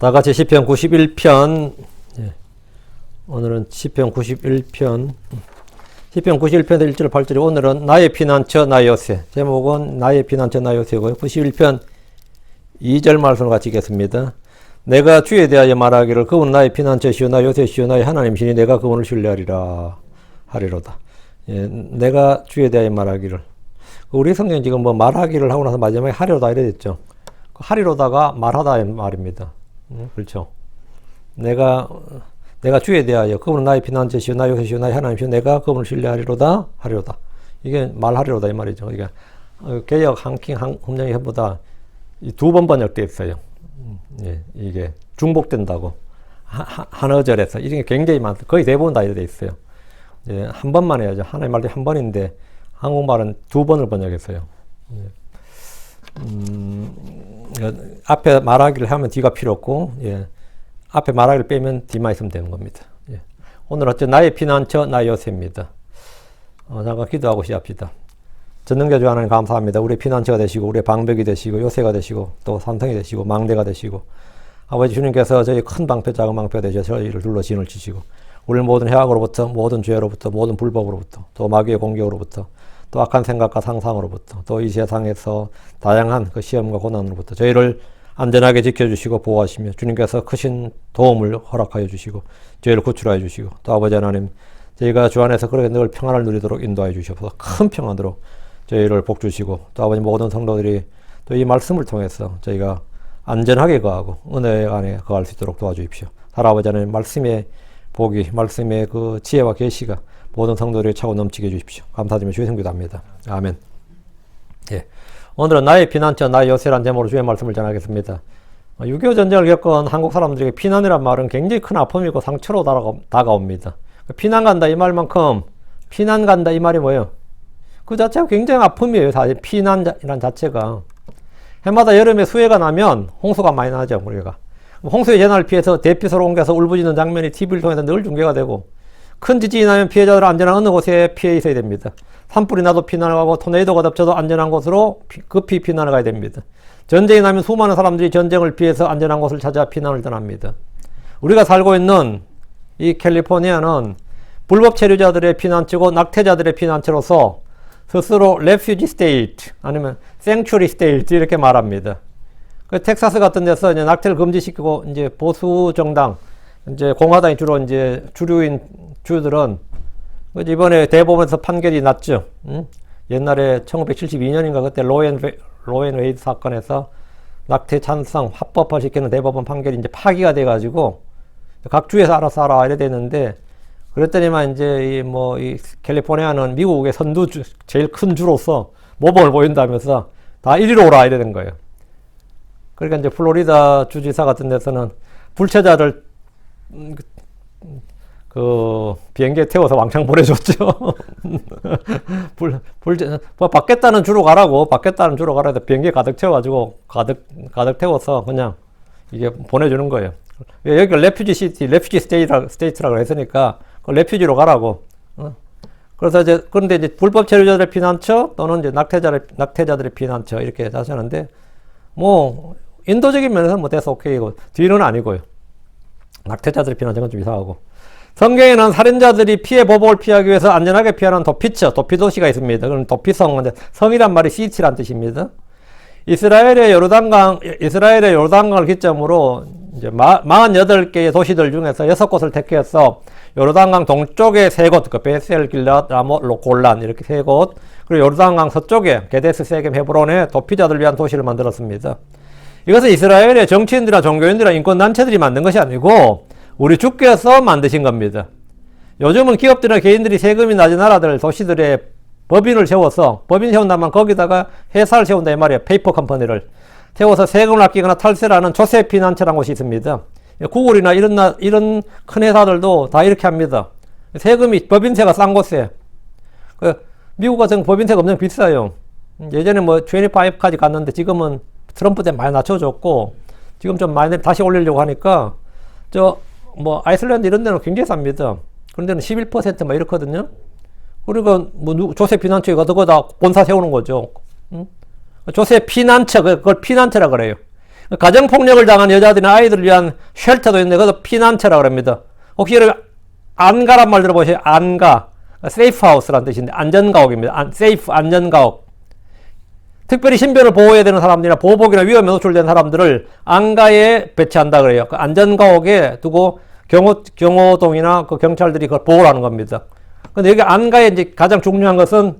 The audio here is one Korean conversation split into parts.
다 같이 시편 91편, 오늘은 시편 91편, 시편 91편 1절 8절이 오늘은 나의 피난처 나 요새, 제목은 나의 피난처 나 요새고요. 91편 2절 말씀을 같이 읽겠습니다. 내가 주에 대하여 말하기를 그분은 나의 피난처시오 나 요새시오 나의 하나님이시니 내가 그분을 신뢰하리라 하리로다. 내가 주에 대하여 말하기를, 우리 성경은 지금 뭐 말하기를 하고 나서 마지막에 하리로다 이래 됐죠. 하리로다가 말하다 말입니다. 그렇죠. 내가 주에 대하여 그분은 나의 피난처시오 나 요새시오 나의 하나님이시오 내가 그분을 신뢰하리로다 하리로다. 이게 말하리로다 이 말이죠. 그러니까 개역 한킹 흠령의보다 두 번 번역되어 있어요. 이게 중복된다고 한어절에서 이게 굉장히 많다. 거의 대부분 다 이렇게 있어요. 한 번만 해야죠. 하나의 말도 한 번인데 한국말은 두 번을 번역했어요. 앞에 말하기를 하면 뒤가 필요 없고, 앞에 말하기를 빼면 뒤만 있으면 되는 겁니다. 오늘 어째 나의 피난처 나 요새입니다. 잠깐 기도하고 시작합시다. 전능자주 하나님 감사합니다. 우리의 피난처가 되시고 우리의 방벽이 되시고 요새가 되시고 또 산성이 되시고 망대가 되시고, 아버지 주님께서 저희 큰 방패 작은 방패가 되셔서 저희를 둘러 진을 치시고 우리를 모든 해악으로부터 모든 죄로부터 모든 불법으로부터 또 마귀의 공격으로부터 또 악한 생각과 상상으로부터 또 이 세상에서 다양한 그 시험과 고난으로부터 저희를 안전하게 지켜주시고 보호하시며 주님께서 크신 도움을 허락하여 주시고 저희를 구출하여 주시고 또 아버지 하나님 저희가 주 안에서 그렇게 늘 평안을 누리도록 인도하여 주시옵소서. 큰 평안으로 저희를 복주시고 또 아버지 모든 성도들이 또 이 말씀을 통해서 저희가 안전하게 거하고 은혜 안에 거할 수 있도록 도와주십시오. 할아버지 하나님 말씀의 복이 말씀의 그 지혜와 계시가 모든 성도들이 차고 넘치게 해주십시오. 감사드리며 주의 성기도합니다. 아멘. 오늘은 나의 피난처 나의 요새라는 제목으로 주의 말씀을 전하겠습니다. 6.25 전쟁을 겪은 한국 사람들에게 피난이란 말은 굉장히 큰 아픔이고 상처로 다가옵니다. 피난 간다 이 말만큼 피난 간다 이 말이 뭐예요? 그 자체가 굉장히 아픔이에요. 사실 피난이란 자체가. 해마다 여름에 수해가 나면 홍수가 많이 나죠. 우리가 홍수의 재난을 피해서 대피소로 옮겨서 울부짖는 장면이 TV를 통해서 늘 중계가 되고, 큰 지진이 나면 피해자들은 안전한 어느 곳에 피해 있어야 됩니다. 산불이 나도 피난을 가고 토네이도가 덮쳐도 안전한 곳으로 급히 피난을 가야 됩니다. 전쟁이 나면 수많은 사람들이 전쟁을 피해서 안전한 곳을 찾아 피난을 떠납니다. 우리가 살고 있는 이 캘리포니아는 불법 체류자들의 피난처고 낙태자들의 피난처로서 스스로 refugee state 아니면 sanctuary state 이렇게 말합니다. 그 텍사스 같은 데서 이제 낙태를 금지시키고 이제 보수 정당 이제 공화당이 주로 이제 주류인 주들은 이번에 대법원에서 판결이 났죠. 옛날에 1972년인가 그때 로앤 웨이드 사건에서 낙태 찬성 합법화시키는 대법원 판결이 이제 파기가 돼가지고 각 주에서 알아서 하라 이래 됐는데, 그랬더니만 이제 이 캘리포니아는 미국의 선두 제일 큰 주로서 모범을 보인다면서 다 이리로 오라 이래 된 거예요. 그러니까 이제 플로리다 주지사 같은 데서는 불체자를 그 비행기에 태워서 왕창 보내줬죠. 받겠다는 주로 가라고, 받겠다는 주로 가라 해서 비행기에 가득 태워가지고 가득 태워서 그냥 이게 보내주는 거예요. 여기가 레퓨지 시티, 레퓨지 스테이트라고 했으니까 그 레퓨지로 가라고. 그래서 이제 그런데 이제 불법 체류자들의 피난처 또는 이제 낙태자들의 피난처 이렇게 하시는데, 뭐 인도적인 면에서는 뭐 돼서 오케이고 뒤는 아니고요. 낙태자들의 피난처는 좀 이상하고. 성경에는 살인자들이 피해 보복을 피하기 위해서 안전하게 피하는 도피도시가 있습니다. 그럼 도피성, 성이란 말이 시티란 뜻입니다. 이스라엘의 요르단강을 기점으로 이제 48개의 도시들 중에서 6곳을 택해서 요르단강 동쪽에 3곳, 그 베셀, 길랏, 라못, 골란 이렇게 3곳, 그리고 요르단강 서쪽에 게데스, 세겜, 헤브론에 도피자들을 위한 도시를 만들었습니다. 이것은 이스라엘의 정치인들이나 종교인들이나 인권단체들이 만든 것이 아니고 우리 주께서 만드신 겁니다. 요즘은 기업들이나 개인들이 세금이 낮은 나라들, 도시들의 법인을 세워서, 법인 세운다면 거기다가 회사를 세운다 이 말이에요. 페이퍼 컴퍼니를 세워서 세금을 아끼거나 탈세를 하는 조세 피난처라는 곳이 있습니다. 구글이나 이런 큰 회사들도 다 이렇게 합니다. 세금이, 법인세가 싼 곳에. 미국 같은 법인세가 엄청 비싸요. 예전에 뭐 25까지 갔는데 지금은 트럼프 때 많이 낮춰줬고, 지금 좀 많이 다시 올리려고 하니까, 뭐 아이슬란드 이런 데는 굉장히 쌉니다. 그런 데는 11% 막 이렇거든요. 그러니까 뭐 조세 피난처에 거기다 본사 세우는 거죠. 조세 피난처, 그걸 피난처라 그래요. 가정폭력을 당한 여자들이나 아이들을 위한 쉘터도 있는데 그것도 피난처라고 합니다. 혹시 여러분 안가란 말 들어보세요? 안가. 세이프 하우스라는 뜻인데 안전가옥입니다. 세이프 안전가옥. 특별히 신변을 보호해야 되는 사람들이나 보복이나 위험에 노출된 사람들을 안가에 배치한다 그래요. 그 안전가옥에 두고 경호동이나 그 경찰들이 그걸 보호를 하는 겁니다. 근데 여기 안가에 이제 가장 중요한 것은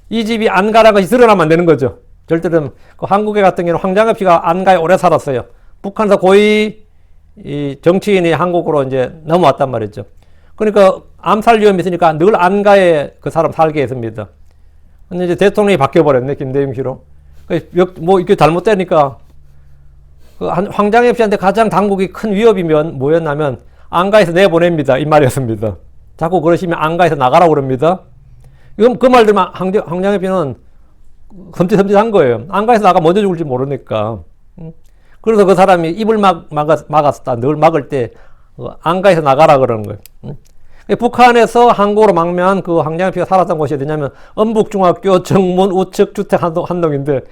이 집이 안가라는 것이 드러나면 안 되는 거죠. 절대로 그 한국에 같은 경우는 황장엽 씨가 안가에 오래 살았어요. 북한에서 고위 이 정치인이 한국으로 이제 넘어왔단 말이죠. 그러니까 암살 위험이 있으니까 늘 안가에 그 사람 살게 했습니다. 근데 이제 대통령이 바뀌어버렸네, 김대중 씨로. 뭐 이게 잘못되니까 그 황장엽 씨한테 가장 당국이 큰 위협이면 뭐였냐면 안가에서 내보냅니다. 이 말이었습니다. 자꾸 그러시면 안가에서 나가라고 그럽니다. 이건 그 말 들으면 황장엽 씨는 섬찟섬찟한 거예요. 안가에서 나가 먼저 죽을지 모르니까. 그래서 그 사람이 입을 막았다. 늘 막을 때 안가에서 나가라 그러는 거예요. 북한에서 한국으로 망명한 그 황장엽 씨가 살았던 곳이 어디냐면 엄북중학교 정문 우측 주택 한동인데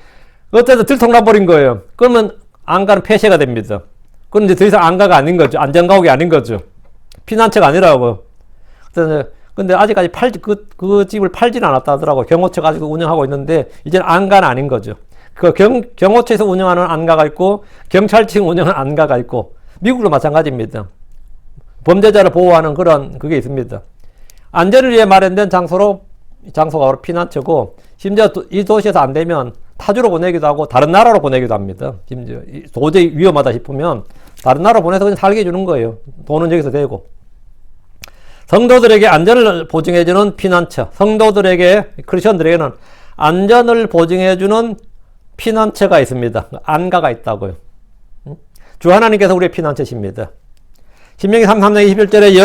어쨌든 들통나버린 거예요. 그러면 안가는 폐쇄가 됩니다. 그건 이제 더 이상 안가가 아닌 거죠. 안전가옥이 아닌 거죠. 피난처가 아니라고. 근데 아직까지 그 집을 팔지는 않았다 하더라고요. 경호처가 아직 운영하고 있는데 이제는 안가는 아닌 거죠. 그 경호처에서 운영하는 안가가 있고 경찰청 운영하는 안가가 있고 미국도 마찬가지입니다. 범죄자를 보호하는 그런 그게 있습니다. 안전을 위해 마련된 장소가 바로 피난처고 심지어 이 도시에서 안 되면 타주로 보내기도 하고 다른 나라로 보내기도 합니다. 심지어 도저히 위험하다 싶으면 다른 나라로 보내서 그냥 살게 해주는 거예요. 돈은 여기서 되고. 성도들에게 안전을 보증해주는 피난처, 크리스천들에게는 안전을 보증해주는 피난처가 있습니다. 안가가 있다고요. 주 하나님께서 우리의 피난처십니다. 신명기 33장 21절에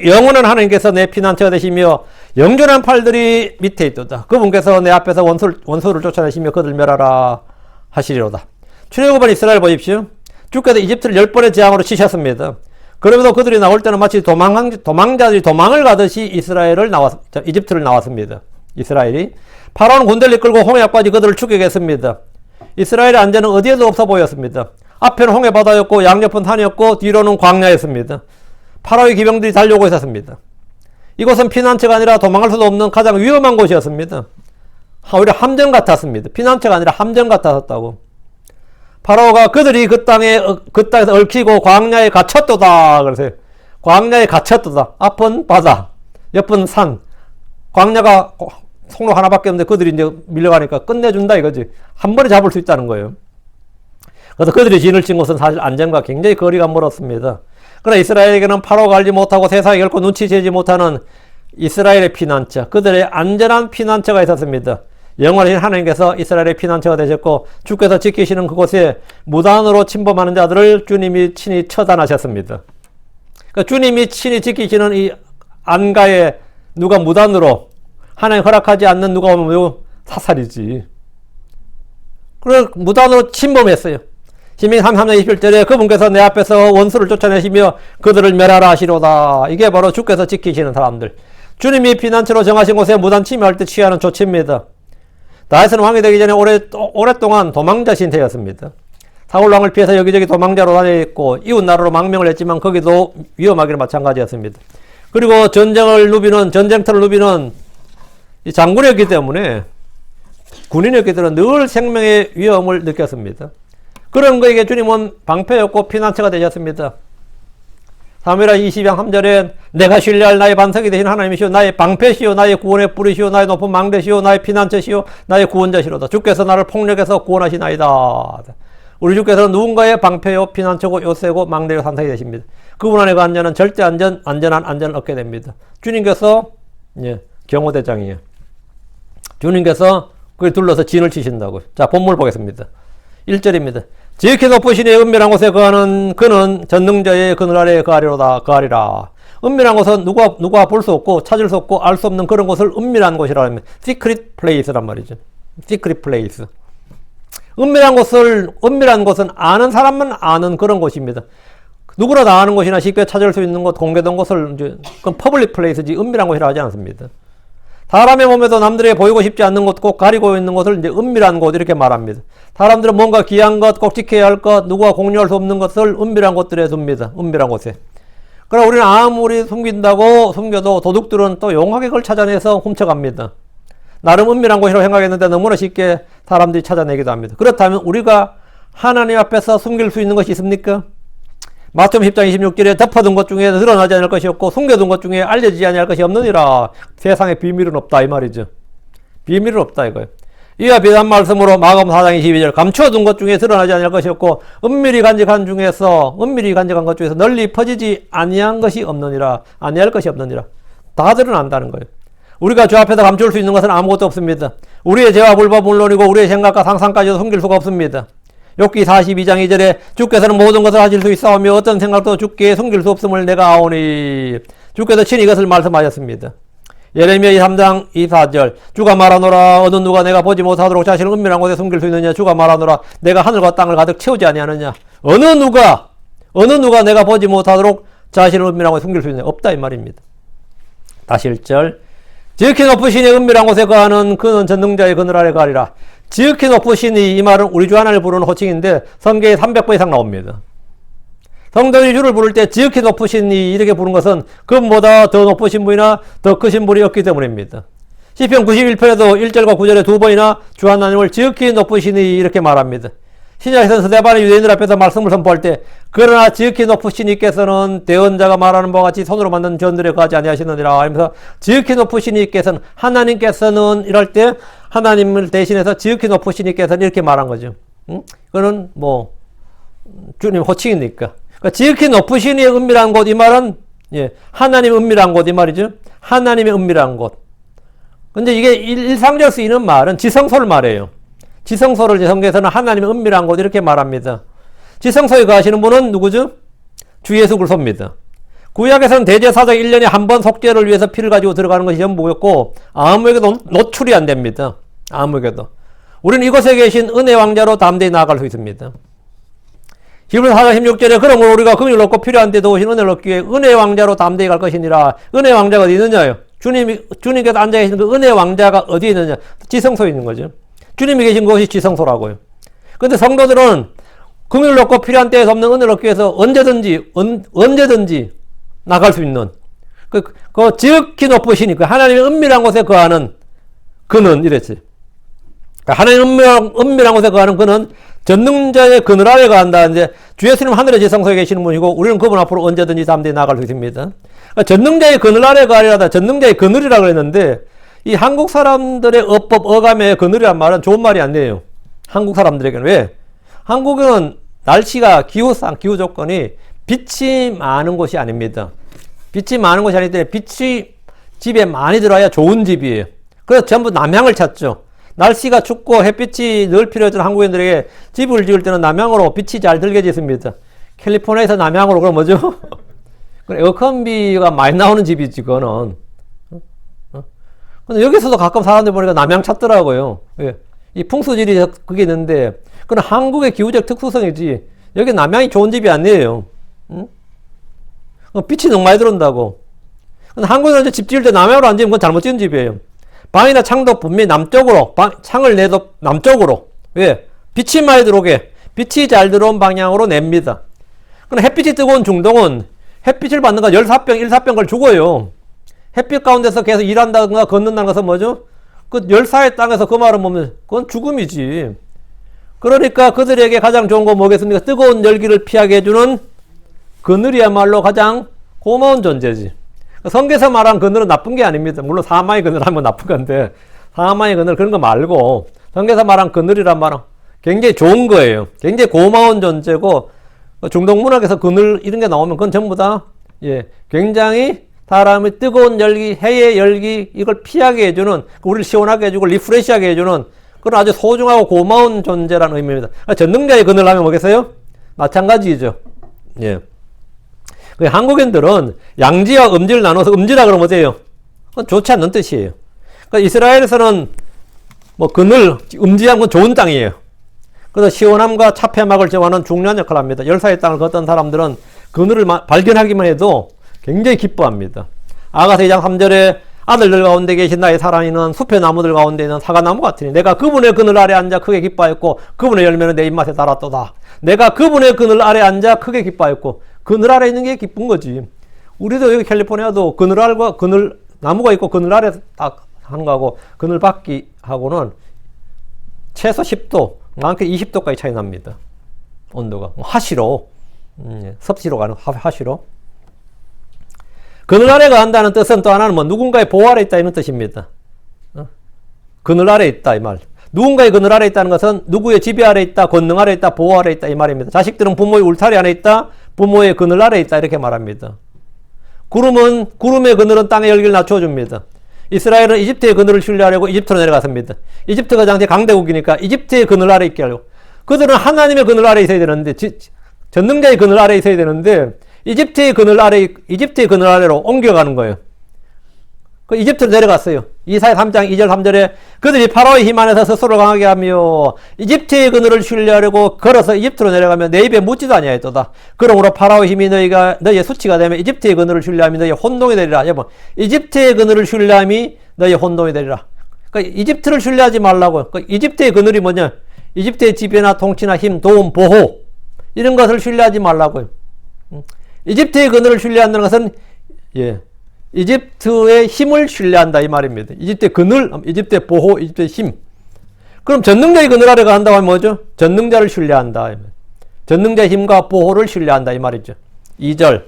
영원한 하나님께서 내 피난처가 되시며 영존한 팔들이 밑에 있도다. 그분께서 내 앞에서 원수를 쫓아내시며 그들 멸하라 하시리로다. 출애굽한 이스라엘 보십시오. 주께서 이집트를 10번의 재앙으로 치셨습니다. 그러면서 그들이 나올 때는 마치 도망자들이 도망을 가듯이 이집트를 나왔습니다. 이스라엘이 파라오는 군대를 이끌고 홍해 앞까지 그들을 추격했습니다. 이스라엘의 안전은 어디에도 없어 보였습니다. 앞에는 홍해 바다였고 양옆은 산이었고 뒤로는 광야였습니다. 파라오의 기병들이 달려오고 있었습니다. 이곳은 피난처가 아니라 도망갈 수도 없는 가장 위험한 곳이었습니다. 오히려 함정 같았습니다. 피난처가 아니라 함정 같았다고. 파라오가 그들이 그 땅에서 얽히고 광야에 갇혔도다. 그러세요. 광야에 갇혔도다. 앞은 바다, 옆은 산. 광야가 통로 하나밖에 없는데 그들이 이제 밀려가니까 끝내준다 이거지. 한 번에 잡을 수 있다는 거예요. 그래서 그들이 진을 친 곳은 사실 안전과 굉장히 거리가 멀었습니다. 그러나 이스라엘에게는 파라오가 알지 못하고 세상에 결코 눈치채지 못하는 이스라엘의 피난처, 그들의 안전한 피난처가 있었습니다. 영원하신 하나님께서 이스라엘의 피난처가 되셨고 주께서 지키시는 그곳에 무단으로 침범하는 자들을 주님이 친히 처단하셨습니다. 그러니까 주님이 친히 지키시는 이 안가에 누가 무단으로 하나님 허락하지 않는 누가 오면 사살이지. 그래서 무단으로 침범했어요. 신명기 33장 21절에 그분께서 내 앞에서 원수를 쫓아내시며 그들을 멸하라 하시로다. 이게 바로 주께서 지키시는 사람들. 주님이 피난처로 정하신 곳에 무단 침입할 때 취하는 조치입니다. 다윗은 왕이 되기 전에 오랫동안 도망자 신세였습니다. 사울 왕을 피해서 여기저기 도망자로 다녔고 이웃 나라로 망명을 했지만 거기도 위험하기는 마찬가지였습니다. 그리고 전쟁터를 누비는 이 장군이었기 때문에 군인이었기 때문에 늘 생명의 위험을 느꼈습니다. 그런 거에게 주님은 방패였고 피난처가 되셨습니다. 사무엘하 20장 3절에 내가 신뢰할 나의 반석이 되신 하나님이시오 나의 방패시오 나의 구원의 뿌리시오 나의 높은 망대시오 나의 피난처시오 나의 구원자시로다. 주께서 나를 폭력에서 구원하시나이다. 우리 주께서는 누군가의 방패요 피난처고 요새고 망대요 산성이 되십니다. 그분 안에 그 안전은 절대 안전한 안전을 얻게 됩니다. 주님께서 경호대장이에요. 주님께서 그에 둘러서 진을 치신다고. 자, 본문을 보겠습니다. 1절입니다. 지극히 높으신 이의 은밀한 곳에 거하는 그는 전능자의 그늘 아래에 거하리라. 은밀한 곳은 누가 볼 수 없고 찾을 수 없고 알 수 없는 그런 곳을 은밀한 곳이라고 합니다. Secret place란 말이죠. Secret place. 은밀한 곳은 아는 사람만 아는 그런 곳입니다. 누구나 다 아는 곳이나 쉽게 찾을 수 있는 곳, 공개된 곳을 그건 public place지 은밀한 곳이라고 하지 않습니다. 사람의 몸에도 남들에게 보이고 싶지 않는 곳, 꼭 가리고 있는 곳을 이제 은밀한 곳 이렇게 말합니다. 사람들은 뭔가 귀한 것, 꼭 지켜야 할 것, 누구와 공유할 수 없는 것을 은밀한 곳들에 둡니다. 은밀한 곳에. 그러나 우리는 아무리 숨긴다고 숨겨도 도둑들은 또 용하게 그걸 찾아내서 훔쳐갑니다. 나름 은밀한 곳이라고 생각했는데 너무나 쉽게 사람들이 찾아내기도 합니다. 그렇다면 우리가 하나님 앞에서 숨길 수 있는 것이 있습니까? 마태복음 10장 26절에 덮어둔 것 중에 드러나지 않을 것이 없고 숨겨둔 것 중에 알려지지 않을 것이 없느니라. 세상에 비밀은 없다 이 말이죠. 비밀은 없다 이거예요. 이와 비슷한 말씀으로 마가복음 4장 22절 감추어둔 것 중에 드러나지 않을 것이 없고 은밀히 간직한 것 중에서 널리 퍼지지 아니한 것이 없느니라. 아니할 것이 없느니라. 다 드러난다는 거예요. 우리가 주 앞에서 감출 수 있는 것은 아무것도 없습니다. 우리의 죄와 불법 물론이고 우리의 생각과 상상까지도 숨길 수가 없습니다. 욥기 42장 2절에 주께서는 모든 것을 하실 수 있사오며 어떤 생각도 주께 숨길 수 없음을 내가 아오니 주께서 친히 이것을 말씀하셨습니다. 예레미야 3장 24절 주가 말하노라 어느 누가 내가 보지 못하도록 자신을 은밀한 곳에 숨길 수 있느냐 주가 말하노라 내가 하늘과 땅을 가득 채우지 아니하느냐 어느 누가 내가 보지 못하도록 자신을 은밀한 곳에 숨길 수 있느냐 없다 이 말입니다. 다시 1절 지극히 높으시니 은밀한 곳에 거하는 그는 전능자의 그늘 아래 가리라. 지극히 높으시니 이 말은 우리 주 하나님을 부르는 호칭인데 성경에 300번 이상 나옵니다. 성도들이 주를 부를 때 지극히 높으시니 이렇게 부른 것은 그분보다 더 높으신 분이나 더 크신 분이 없기 때문입니다. 시편 91편에도 1절과 9절에 두 번이나 주 하나님을 지극히 높으시니 이렇게 말합니다. 신약에서는 스데반이 유대인들 앞에서 말씀을 선포할 때 그러나 지극히 높으신 이께서는 대언자가 말하는 바와 같이 손으로 만든 전들에 가지 아니하시느니라 하면서 지극히 높으신 이께서는 하나님께서는 이럴 때 하나님을 대신해서 지극히 높으신 이께서는 이렇게 말한 거죠. 그거는 뭐 주님 호칭이니까. 그러니까 지극히 높으신 이의 은밀한 곳 이 말은 하나님의 은밀한 곳 이 말이죠. 하나님의 은밀한 곳. 근데 이게 일상적으로 쓰이는 말은 지성소를 말해요. 지성소를 성경에서는 하나님의 은밀한 곳 이렇게 말합니다. 지성소에 거하시는 분은 누구죠? 주 예수 그리스도입니다. 구약에서는 대제사장 1년에 한 번 속죄를 위해서 피를 가지고 들어가는 것이 전부였고 아무에게도 노출이 안 됩니다. 아무에게도. 우리는 이곳에 계신 은혜 왕자로 담대히 나아갈 수 있습니다. 히브리서 4장 16절에 그러므로 우리가 긍휼을 얻고 필요한 데 도우신 은혜를 얻기 위해 은혜 왕자로 담대히 갈 것이니라. 은혜 왕자가 어디 있느냐요? 주님께서 앉아 계신 그 은혜 왕자가 어디에 있느냐? 지성소에 있는 거죠. 주님이 계신 곳이 지성소라고요. 근데 성도들은 긍휼을 얻고 필요한 때에 없는 은혜를 얻기 위해서 언제든지 나갈 수 있는 그 지극히 높으시니까 하나님의 은밀한 곳에 거하는 그는 이랬지. 하나님 은밀한 곳에 거하는 그는 전능자의 그늘 아래 거한다. 이제 주 예수님 하늘의 지성소에 계시는 분이고 우리는 그분 앞으로 언제든지 담대히 나갈 수 있습니다. 그러니까 전능자의 그늘 아래 거하리라다. 전능자의 그늘이라고 그랬는데 이 한국 사람들의 어법, 어감의 그늘이란 말은 좋은 말이 아니에요. 한국 사람들에게는. 왜? 한국은 날씨가 기후상, 기후 조건이 빛이 많은 곳이 아닙니다. 빛이 많은 곳이 아니기 때문에 빛이 집에 많이 들어와야 좋은 집이에요. 그래서 전부 남향을 찾죠. 날씨가 춥고 햇빛이 늘 필요해진 한국인들에게 집을 지을 때는 남향으로 빛이 잘 들게 짓습니다. 캘리포니아에서 남향으로 그럼 뭐죠? 에어컨비가 많이 나오는 집이지, 그거는. 근데 여기서도 가끔 사람들 보니까 남향 찾더라고요. 예. 이 풍수지리 그게 있는데, 그건 한국의 기후적 특수성이지, 여기 남향이 좋은 집이 아니에요. 응? 빛이 너무 많이 들어온다고. 근데 한국에서 집 지을 때 남향으로 안 지으면 그건 잘못 지은 집이에요. 방이나 창도 분명히 남쪽으로, 창을 내도 남쪽으로. 왜? 빛이 많이 들어오게, 빛이 잘 들어온 방향으로 냅니다. 그럼 햇빛이 뜨거운 중동은 햇빛을 받는 거 일사병 걸 죽어요. 햇빛 가운데서 계속 일한다든가 걷는다는 것은 뭐죠? 그 열사의 땅에서 그 말은 뭐면 그건 죽음이지. 그러니까 그들에게 가장 좋은 건 뭐겠습니까? 뜨거운 열기를 피하게 해주는 그늘이야말로 가장 고마운 존재지. 성경에서 말한 그늘은 나쁜 게 아닙니다. 물론 사망의 그늘 하면 나쁜 건데 사망의 그늘 그런 거 말고 성경에서 말한 그늘이란 말은 굉장히 좋은 거예요. 굉장히 고마운 존재고 중동 문학에서 그늘 이런 게 나오면 그건 전부 다 굉장히 사람의 뜨거운 열기, 해의 열기 이걸 피하게 해주는 우리를 시원하게 해주고 리프레시하게 해주는 그런 아주 소중하고 고마운 존재라는 의미입니다. 전능자의 그늘 하면 뭐겠어요? 마찬가지죠. 예. 한국인들은 양지와 음지를 나눠서 음지라 그러면 어때요? 그건 좋지 않는 뜻이에요. 그러니까 이스라엘에서는 뭐 그늘, 음지한 건 좋은 땅이에요. 그래서 시원함과 차폐막을 제어하는 중요한 역할을 합니다. 열사의 땅을 걷던 사람들은 그늘을 발견하기만 해도 굉장히 기뻐합니다. 아가서 2장 3절에 아들들 가운데 계신 나의 사랑이는 숲의 나무들 가운데 있는 사과나무 같으니 내가 그분의 그늘 아래 앉아 크게 기뻐했고 그분의 열매는 내 입맛에 달았도다. 내가 그분의 그늘 아래 앉아 크게 기뻐했고 그늘 아래 있는 게 기쁜 거지. 우리도 여기 캘리포니아도 그늘 아래가 그늘 나무가 있고 그늘 아래 딱 하는 거하고 그늘 밖이 하고는 최소 10도, 많게 20도까지 차이 납니다. 온도가 하시로 섭씨로 가는 하시로. 그늘 아래가 한다는 뜻은 또 하나는 뭐 누군가의 보호 아래 있다 이런 뜻입니다. 그늘 아래 있다 이 말. 누군가의 그늘 아래 있다는 것은 누구의 지배 아래 있다, 권능 아래 있다, 보호 아래 있다 이 말입니다. 자식들은 부모의 울타리 안에 있다, 부모의 그늘 아래 있다 이렇게 말합니다. 구름의 그늘은 땅의 열기를 낮춰줍니다. 이스라엘은 이집트의 그늘을 신뢰하려고 이집트로 내려갔습니다. 이집트가 당시 강대국이니까 이집트의 그늘 아래 있게 하려고. 그들은 하나님의 그늘 아래 있어야 되는데, 전능자의 그늘 아래 있어야 되는데 이집트의 그늘 아래로 옮겨가는 거예요. 그 이집트로 내려갔어요. 이사야 3장 2절 3절에 그들이 파라오의 힘 안에서 스스로 강하게 하며 이집트의 그늘을 신뢰하려고 걸어서 이집트로 내려가면 내 입에 묻지도 아니하였도다. 그러므로 파라오의 힘이 너희의 수치가 되면 이집트의 그늘을 신뢰함이 너희의 혼동이 되리라. 여러분, 이집트의 그늘을 신뢰함이 너희의 혼동이 되리라. 그러니까 이집트를 신뢰하지 말라고요. 그러니까 이집트의 그늘이 뭐냐? 이집트의 지배나 통치나 힘, 도움, 보호 이런 것을 신뢰하지 말라고요. 이집트의 그늘을 신뢰한다는 것은 이집트의 힘을 신뢰한다 이 말입니다. 이집트의 그늘, 이집트의 보호, 이집트의 힘. 그럼 전능자의 그늘 아래 간다고 하면 뭐죠? 전능자를 신뢰한다. 전능자의 힘과 보호를 신뢰한다 이 말이죠. 2절.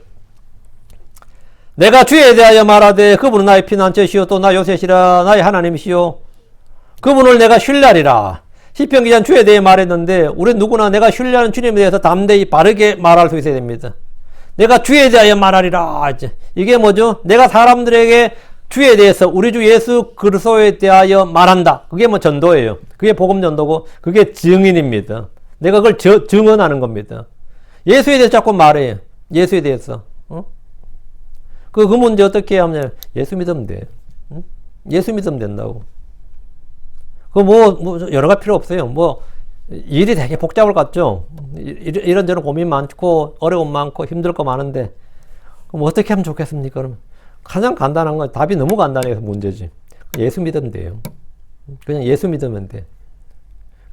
내가 주에 대하여 말하되 그분은 나의 피난처시요 또 나 요새시라 나의 하나님이시요 그분을 내가 신뢰하리라. 시편 기자는 주에 대해 말했는데 우리는 누구나 내가 신뢰하는 주님에 대해서 담대히 바르게 말할 수 있어야 됩니다. 내가 주에 대하여 말하리라. 이게 뭐죠? 내가 사람들에게 주에 대해서 우리 주 예수 그리스도에 대하여 말한다. 그게 뭐 전도예요. 그게 복음 전도고 그게 증인입니다. 내가 그걸 증언하는 겁니다. 예수에 대해서 자꾸 말해요. 예수에 대해서. 그 문제 어떻게 하면 예수 믿으면 돼. 예수 믿으면 된다고. 여러 가지 필요 없어요. 일이 되게 복잡할 것 같죠? 이런저런 고민 많고, 어려움 많고, 힘들 거 많은데, 그럼 어떻게 하면 좋겠습니까? 그러면 가장 간단한 건 답이 너무 간단해서 문제지. 예수 믿으면 돼요. 그냥 예수 믿으면 돼.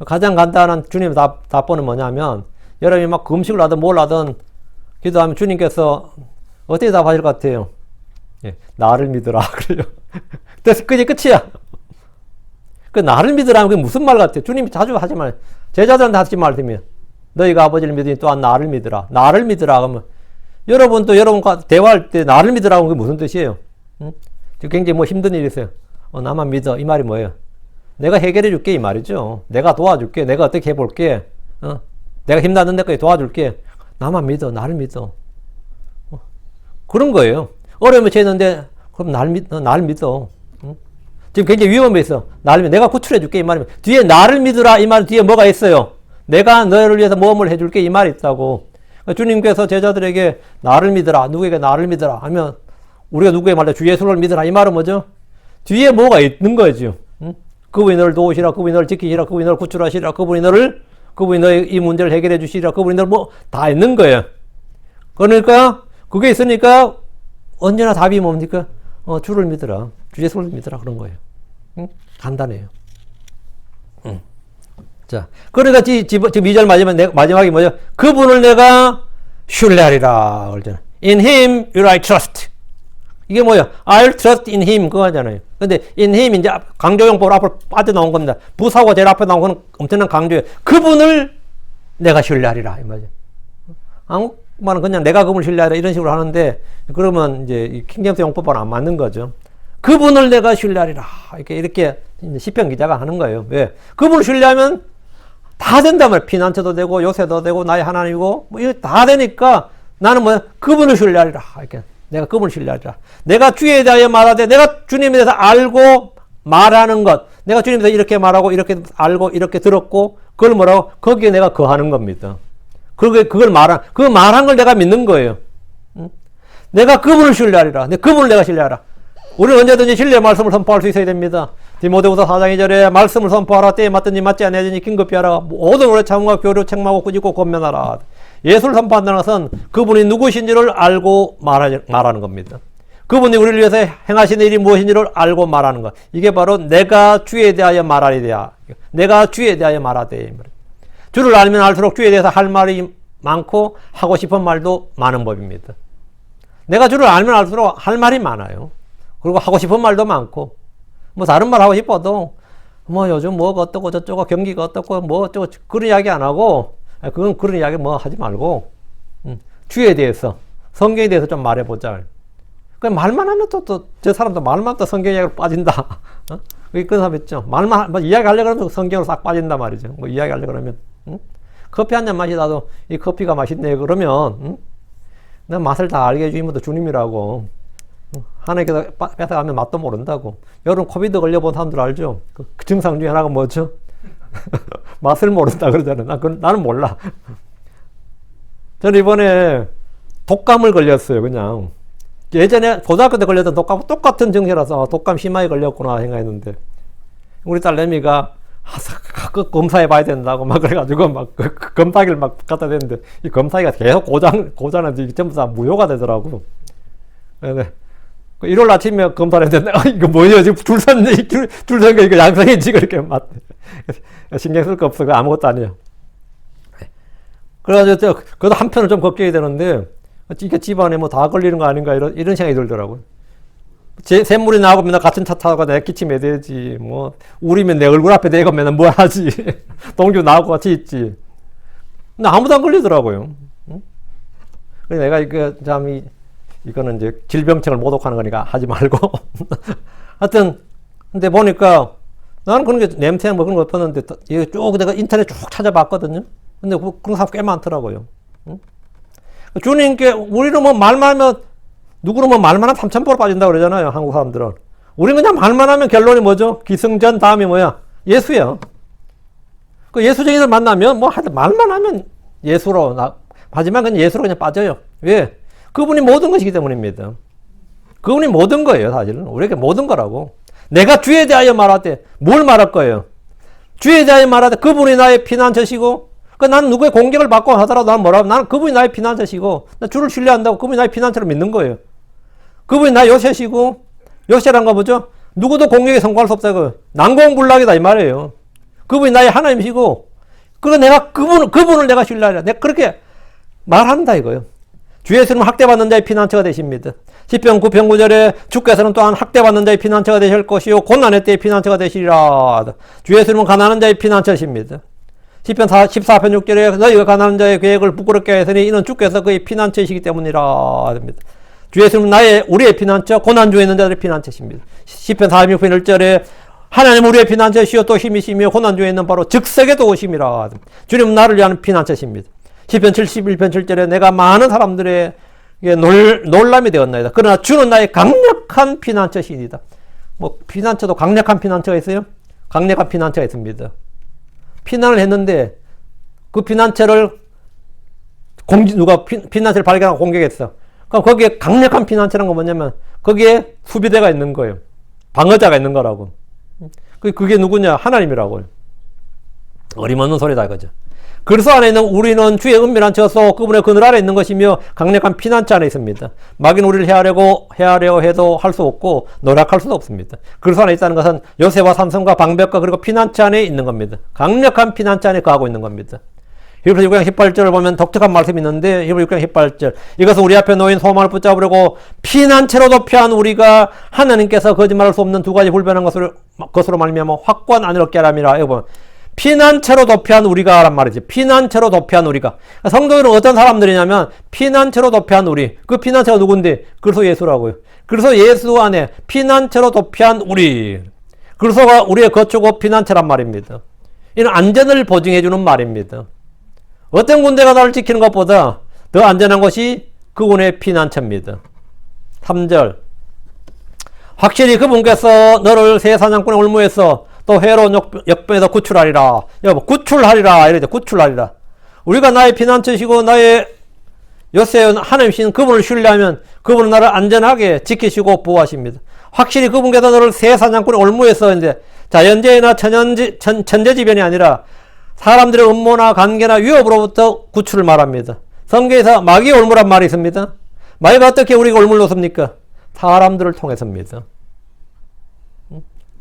가장 간단한 주님의 답변은 뭐냐면, 여러분이 막 금식을 하든 뭘 하든 기도하면 주님께서 어떻게 답하실 것 같아요? 나를 믿으라. 그래요. 그게 끝이야. 그 나를 믿으라면 그게 무슨 말 같아요? 주님이 자주 하지 말. 제자들한테 하지 말씀이에요. 너희가 아버지를 믿으니 또한 나를 믿으라. 나를 믿으라. 그러면 여러분도 여러분과 대화할 때 나를 믿으라고 그게 무슨 뜻이에요? 굉장히 힘든 일이 있어요. 나만 믿어. 이 말이 뭐예요? 내가 해결해 줄게 이 말이죠. 내가 도와줄게. 내가 어떻게 해볼게. 내가 힘나는 데까지 도와줄게. 나만 믿어. 나를 믿어. 그런 거예요. 어려움에 처했는데 그럼 나를 믿어. 지금 굉장히 위험해 있어. 내가 구출해 줄게 이 말이면 뒤에 나를 믿으라 이 말 뒤에 뭐가 있어요? 내가 너를 위해서 모험을 해줄게 이 말이 있다고. 주님께서 제자들에게 나를 믿으라. 누구에게 나를 믿으라 하면 우리가 누구에게 말해 주 예수를 믿으라 이 말은 뭐죠? 뒤에 뭐가 있는 거죠. 그분이 너를 도우시라. 그분이 너를 지키시라. 그분이 너를 구출하시라. 그분이 너의 이 문제를 해결해 주시라. 그분이 너를 다 있는 거예요. 그러니까 그게 있으니까 언제나 답이 뭡니까? 주를 믿으라. 주 예수를 믿으라. 그런 거예요. 간단해요. 자, 그러니까 지금 2절 마지막이 뭐죠? 그분을 내가 신뢰하리라. 그러잖아. In him will I trust. 이게 뭐야? I'll trust in him. 그거 하잖아요. 근데 in him 이제 강조용법으로 앞으로 빠져나온 겁니다. 부사고 제일 앞에 나온 건 엄청난 강조예요. 그분을 내가 신뢰하리라. 이 말이죠. 한국말은 그냥 내가 그분을 신뢰하리라 이런 식으로 하는데 그러면 이제 이 킹제임스 용법과는 안 맞는 거죠. 그분을 내가 신뢰하리라. 이렇게 시편 기자가 하는 거예요. 왜? 그분을 신뢰하면 다 된단 말이에요. 피난처도 되고 요새도 되고 나의 하나님이고 이거 다 되니까 나는 그분을 신뢰하리라. 이렇게 내가 그분을 신뢰하리라. 내가 주에 대하여 말하되 내가 주님에 대해서 알고 말하는 것. 내가 주님에 대해서 이렇게 말하고 이렇게 알고 이렇게 들었고 그걸 뭐라고? 거기에 내가 거하는 겁니다. 그걸 말한 걸 내가 믿는 거예요. 내가 그분을 신뢰하리라. 그분을 내가 신뢰하라. 우리는 언제든지 진리의 말씀을 선포할 수 있어야 됩니다. 디모데후서 4장 2절에 말씀을 선포하라. 때에 맞든지 맞지 아니하든지 긴급히 하라. 모든 오래 참음과 교류 책망하고 꾸짖고 권면하라. 예수를 선포한다는 것은 그분이 누구신지를 알고 말하는 겁니다. 그분이 우리를 위해서 행하시는 일이 무엇인지를 알고 말하는 것. 이게 바로 내가 주에 대하여 말하리라. 내가 주에 대하여 말하되. 주를 알면 알수록 주에 대해서 할 말이 많고 하고 싶은 말도 많은 법입니다. 내가 주를 알면 알수록 할 말이 많아요. 그리고 하고 싶은 말도 많고, 뭐 다른 말 하고 싶어도 뭐 요즘 뭐 어떻고 저쩌고 경기가 어떻고 뭐 어쩌고 그런 이야기 안 하고, 그건 그런 이야기 뭐 하지 말고 주에 대해서, 성경에 대해서 좀 말해보자. 그 말만 하면 또 저 사람도 말만 또 성경 이야기로 빠진다. 그런 사람 있죠. 말만 뭐 이야기 하려고 그러면 성경으로 싹 빠진단 말이죠. 뭐 이야기 하려고 그러면 커피 한 잔 마시다도 이 커피가 맛있네 그러면 내 맛을 다 알게 해주신 분도 주님이라고. 하나님께서 뺏어가면 맛도 모른다고. 여러분 코비드 걸려본 사람들 알죠? 그 증상 중에 하나가 뭐죠? 맛을 모른다 그러잖아요. 나는 몰라. 저는 이번에 독감을 걸렸어요. 그냥 예전에 고등학교 때 걸렸던 독감 똑같은 증세라서 독감 심하게 걸렸구나 생각했는데, 우리 딸내미가 검사해 봐야 된다고 막 그래가지고 막 검사기를 막 갖다 대는데 이 검사기가 계속 고장난지 전부 다 무효가 되더라고. 네. 일요일 아침에 검사를 했는데 이거 뭐냐 지금 줄 선 거 이거 양성인지 그렇게 맞 신경 쓸 거 없어. 그 아무것도 아니야. 그래가지고 그래도 한편을 좀 걱정이 되는데 이게 집안에 뭐 다 걸리는 거 아닌가 이런 생각이 들더라고요. 샘물이 나오고 맨날 같은 차 타고 내 기침해야 되지. 뭐 우리면 내 얼굴 앞에 대고 맨날 뭐 하지. 동규 나하고 같이 있지. 근데 아무도 안 걸리더라고요. 그래서 내가 이거는 이제 질병청을 모독하는 거니까 하지 말고. 하여튼 근데 보니까 나는 그런 게 냄새 뭐 그런 거 없었는데 이거 쭉 내가 인터넷 쭉 찾아봤거든요. 근데 그런 사람 꽤 많더라고요. 주님께 우리는 뭐 말만 하면, 누구는 뭐 말만 하면 3,000보로 빠진다고 그러잖아요. 한국 사람들은. 우리는 그냥 말만 하면 결론이 뭐죠? 기승전 다음이 뭐야? 예수야. 그 예수쟁이들 만나면 뭐 하여튼 말만 하면 예수로 하지만 그냥 예수로 그냥 빠져요. 왜? 그분이 모든 것이기 때문입니다. 그분이 모든 거예요. 사실은 우리에게 모든 거라고. 내가 주에 대하여 말하되 뭘 말할 거예요? 주에 대하여 말하되 그분이 나의 피난처시고, 난 누구의 공격을 받고 하더라도 나는 뭐라고? 나는 그분이 나의 피난처시고, 나 주를 신뢰한다고 그분이 나의 피난처를 믿는 거예요. 그분이 나의 요새시고, 요새란 거 뭐죠? 누구도 공격에 성공할 수 없다고. 난공불락이다 이 말이에요. 그분이 나의 하나님이시고, 그리고 내가 그분을 내가 신뢰하라. 내가 그렇게 말한다 이거예요. 주 예수님은 학대받는 자의 피난처가 되십니다. 시편 9편 9절에 주께서는 또한 학대받는 자의 피난처가 되실 것이요 고난의 때의 피난처가 되시리라. 주 예수님은 가난한 자의 피난처십니다. 시편 14편 6절에 너희가 가난한 자의 계획을 부끄럽게 하였으니 이는 주께서 그의 피난처이시기 때문이라. 주 예수님은 우리의 피난처, 고난 중에 있는 자들의 피난처십니다. 시편 46편 1절에 하나님 우리의 피난처시요 또 힘이시며 고난 중에 있는 바로 즉석의 도우심이라. 주님은 나를 위한 피난처십니다. 시편 71편 7절에 내가 많은 사람들의 놀람이 되었나이다. 그러나 주는 나의 강력한 피난처시니다. 뭐 피난처도 강력한 피난처가 있어요? 강력한 피난처가 있습니다. 피난을 했는데 그 피난처를 누가 피난처를 발견하고 공격했어. 그럼 거기에 강력한 피난처라는 건 뭐냐면 거기에 수비대가 있는 거예요. 방어자가 있는 거라고. 그게 누구냐? 하나님이라고요. 어림없는 소리다 이거죠. 그리스도 안에 있는 우리는 주의 은밀한 처소 그분의 그늘 아래 있는 것이며 강력한 피난처 안에 있습니다. 마귀는 우리를 해하려 해도 할 수 없고 노력할 수도 없습니다. 그리스도 안에 있다는 것은 요새와 삼성과 방벽과 그리고 피난처 안에 있는 겁니다. 강력한 피난처 안에 거하고 있는 겁니다. 히브리서 6장 18절을 보면 독특한 말씀이 있는데 히브리 6장 18절 이것은 우리 앞에 놓인 소망을 붙잡으려고 피난처로 도피한 우리가 하나님께서 거짓말할 수 없는 두 가지 불변한 것으로 말미암아 확고한 안을 얻게 하람이라. 이거 보면 피난처로 도피한 우리가 란 말이지. 피난처로 도피한 우리가. 성도들은 어떤 사람들이냐면 피난처로 도피한 우리. 그 피난처가 누군데? 그리스도 예수라고요. 그래서 예수 안에 피난처로 도피한 우리. 그리스도가 우리의 거처고 피난처란 말입니다. 이는 안전을 보증해 주는 말입니다. 어떤 군대가 나를 지키는 것보다 더 안전한 것이 그분의 피난처입니다. 3절 확실히 그분께서 너를 새 사냥꾼의 올무에서 또 해로운 역병에서 구출하리라. 여러분 구출하리라 이러죠. 구출하리라. 우리가 나의 피난처시고 나의 요새 하나님이신 그분을 신뢰하면 그분은 나를 안전하게 지키시고 보호하십니다. 확실히 그분께서 너를 새 사냥꾼의 올무에서 이제 자연재해나 천재지변이 아니라 사람들의 음모나 관계나 위협으로부터 구출을 말합니다. 성경에서 마귀의 올무란 말이 있습니다. 마귀가 어떻게 우리가 올무를 놓습니까? 사람들을 통해서입니다.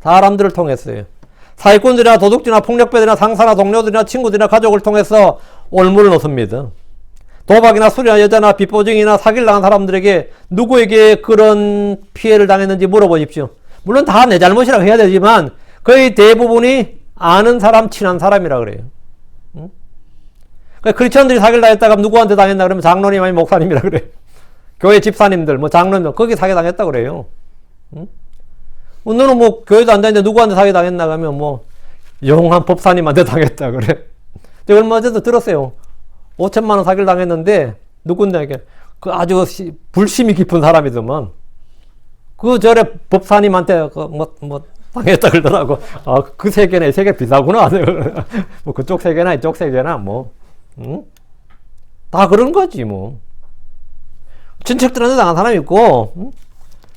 사람들을 통했어요. 사기꾼들이나 도둑질이나 폭력배들이나 상사나 동료들이나 친구들이나 가족을 통해서 올무를 놓습니다. 도박이나 술이나 여자나 빚보증이나 사기를 당한 사람들에게 누구에게 그런 피해를 당했는지 물어보십시오. 물론 다 내 잘못이라고 해야 되지만 거의 대부분이 아는 사람, 친한 사람이라 그래요. 그러니까 크리스천들이 사기를 당했다가 누구한테 당했나 그러면 장로님 아니 목사님이라 그래요. 교회 집사님들, 뭐 장로님들 거기 사기 당했다 그래요. 너는 뭐 교회도 안 다니는데 누구한테 사기 당했나 하면 뭐 영한 법사님한테 당했다 그래. 제가 얼마 전에 들었어요. 5천만 원 사기를 당했는데 누군데 그 아주 불심이 깊은 사람이더만 그 절에 법사님한테 뭐 당했다 그러더라고. 아, 그 세계나 이 세계 비싸구나. 뭐 그쪽 세계나 이쪽 세계나 뭐 다 그런 거지 뭐. 친척들한테 당한 사람이 있고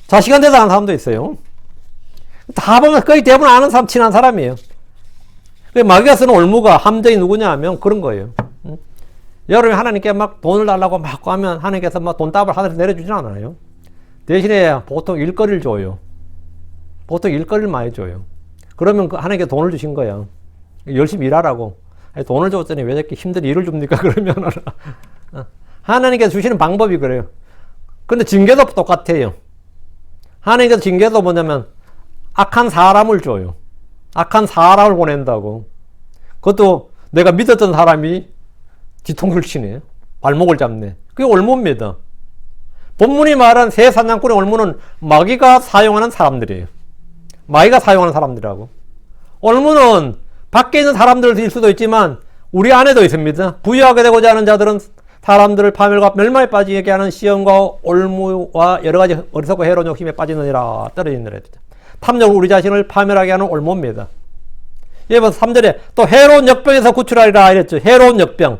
자식한테 당한 사람도 있어요. 다 보면 거의 대부분 아는 사람, 친한 사람이에요. 마귀가 쓰는 올무가 함정이 누구냐 하면 그런 거예요. 여러분이 하나님께 막 돈을 달라고 막 하면 하나님께서 막 돈답을 하늘에서 내려주진 않아요. 대신에 보통 일거리를 줘요. 보통 일거리를 많이 줘요. 그러면 하나님께 돈을 주신 거야. 열심히 일하라고. 돈을 줬더니 왜 이렇게 힘든 일을 줍니까? 그러면 하나님께서 주시는 방법이 그래요. 근데 징계도 똑같아요. 하나님께서 징계도 뭐냐면 악한 사람을 줘요. 악한 사람을 보낸다고. 그것도 내가 믿었던 사람이 뒤통수를 치네. 발목을 잡네. 그게 올무입니다. 본문이 말한 새 사냥꾼의 올무는 마귀가 사용하는 사람들이에요. 마귀가 사용하는 사람들이라고. 올무는 밖에 있는 사람들일 수도 있지만 우리 안에도 있습니다. 부유하게 되고자 하는 자들은 사람들을 파멸과 멸망에 빠지게 하는 시험과 올무와 여러 가지 어리석고 해로운 욕심에 빠지느니라 떨어지느니라. 탐욕으로 우리 자신을 파멸하게 하는 올무입니다. 예번 3절에 또 해로운 역병에서 구출하리라 이랬죠. 해로운 역병.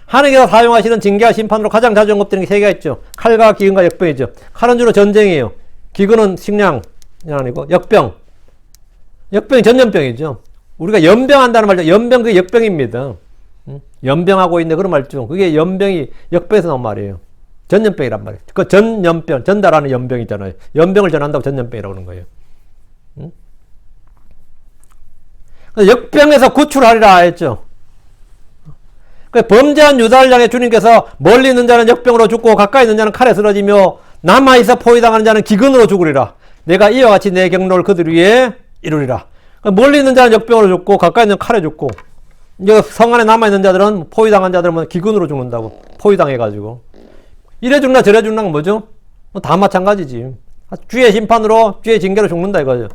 하나님께서 사용하시는 징계와 심판으로 가장 자주 언급되는 게 세 개가 있죠. 칼과 기근과 역병이죠. 칼은 주로 전쟁이에요. 기근은 식량이 아니고 역병. 역병이 전염병이죠. 우리가 연병한다는 말이죠. 연병 그게 역병입니다. 연병하고 있는데 그런 말이죠. 그게 연병이 역병에서 나온 말이에요. 전염병이란 말이에요. 그 전염병, 전달하는 연병이잖아요. 연병을 전한다고 전염병이라고 그러는 거예요. 역병에서 구출하리라 했죠. 범죄한 유다를 향해 주님께서 멀리 있는 자는 역병으로 죽고 가까이 있는 자는 칼에 쓰러지며 남아있어 포위당하는 자는 기근으로 죽으리라. 내가 이와 같이 내 경로를 그들 위에 이루리라. 멀리 있는 자는 역병으로 죽고 가까이 있는 칼에 죽고 이제 성 안에 남아있는 자들은 포위당한 자들은 기근으로 죽는다고. 포위당해가지고 이래 죽나 저래 죽나 뭐죠? 다 마찬가지지. 주의 심판으로 주의 징계로 죽는다 이거죠.